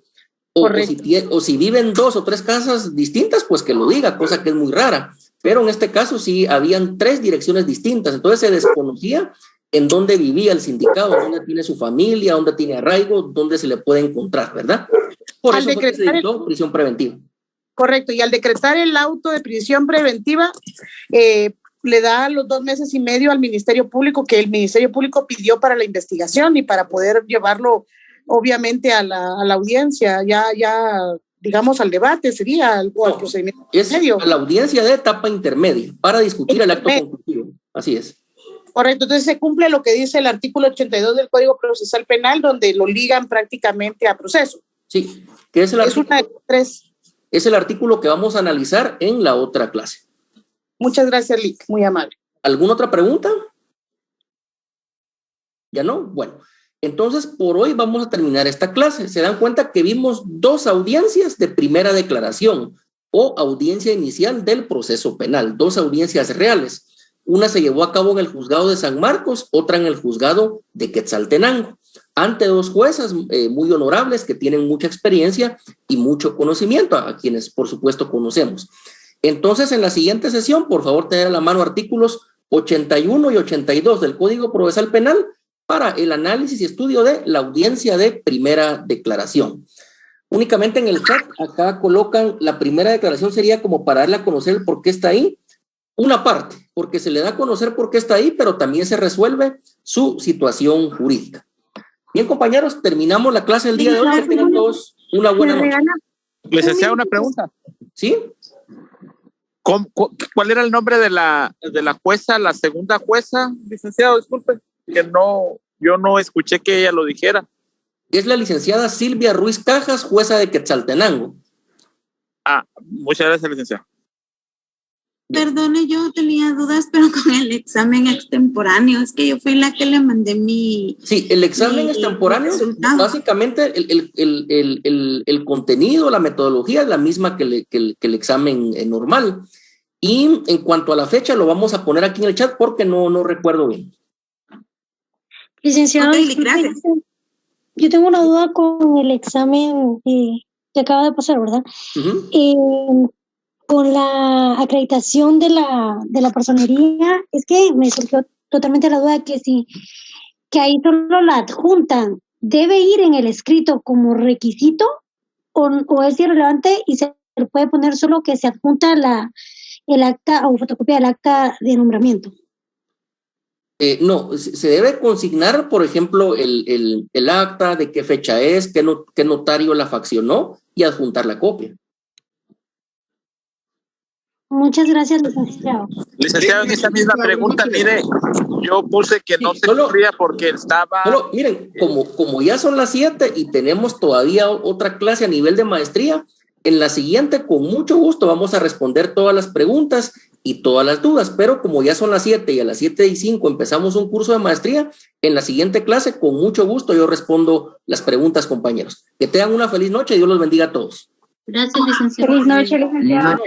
O si vive en 2 o 3 casas distintas, pues que lo diga, cosa que es muy rara. Pero en este caso sí habían 3 direcciones distintas, entonces se desconocía en dónde vivía el sindicado, dónde tiene su familia, dónde tiene arraigo, dónde se le puede encontrar, ¿verdad? Por eso fue que se dictó prisión preventiva. Correcto, y al decretar el auto de prisión preventiva, le da los 2 meses y medio al Ministerio Público, que el Ministerio Público pidió para la investigación y para poder llevarlo, obviamente, a la audiencia. Ya digamos, al debate, sería algo al procedimiento medio. A la audiencia de etapa intermedia para discutir el acto conclusivo. Así es. Correcto, entonces se cumple lo que dice el artículo 82 del Código Procesal Penal, donde lo ligan prácticamente a proceso. Sí, que es el artículo, una de tres. Es el artículo que vamos a analizar en la otra clase. Muchas gracias, Lic, muy amable. ¿Alguna otra pregunta? ¿Ya no? Bueno, entonces por hoy vamos a terminar esta clase. Se dan cuenta que vimos 2 audiencias de primera declaración o audiencia inicial del proceso penal, 2 audiencias reales. Una se llevó a cabo en el juzgado de San Marcos, otra en el juzgado de Quetzaltenango, ante 2 juezas muy honorables que tienen mucha experiencia y mucho conocimiento, a quienes por supuesto conocemos. Entonces, en la siguiente sesión, por favor, tener a la mano artículos 81 y 82 del Código Procesal Penal para el análisis y estudio de la audiencia de primera declaración. Únicamente en el chat, acá colocan la primera declaración, sería como para darle a conocer el por qué está ahí. Una parte, porque se le da a conocer por qué está ahí, pero también se resuelve su situación jurídica. Bien, compañeros, terminamos la clase del día de hoy. Que tengan todos una buena noche. Licenciado, una pregunta. ¿Sí? ¿Cuál era el nombre de la jueza, la segunda jueza? Licenciado, disculpe, que yo no escuché que ella lo dijera. Es la licenciada Silvia Ruiz Cajas, jueza de Quetzaltenango. Muchas gracias, licenciado. Perdone, yo tenía dudas, pero con el examen extemporáneo, es que yo fui la que le mandé mi... Sí, el examen extemporáneo, básicamente el contenido, la metodología es la misma que el examen normal. Y en cuanto a la fecha, lo vamos a poner aquí en el chat porque no recuerdo bien. Licenciado, gracias. Yo tengo una duda con el examen que acaba de pasar, ¿verdad? Con la acreditación de la personería, es que me surgió totalmente la duda que ahí solo la adjuntan, ¿debe ir en el escrito como requisito o es irrelevante y se puede poner solo que se adjunta el acta o fotocopia del acta de nombramiento? No, se debe consignar, por ejemplo, el acta, de qué fecha es, qué notario la faccionó y adjuntar la copia. Muchas gracias, licenciado. Licenciado, en esa misma pregunta, mire, yo puse que no se cumplía porque estaba... Solo, miren, como ya son las 7 y tenemos todavía otra clase a nivel de maestría, en la siguiente, con mucho gusto, vamos a responder todas las preguntas y todas las dudas, pero como ya son las 7 y a las 7:05 empezamos un curso de maestría, en la siguiente clase, con mucho gusto, yo respondo las preguntas, compañeros. Que tengan una feliz noche y Dios los bendiga a todos. Gracias, licenciado. Feliz noche, licenciado.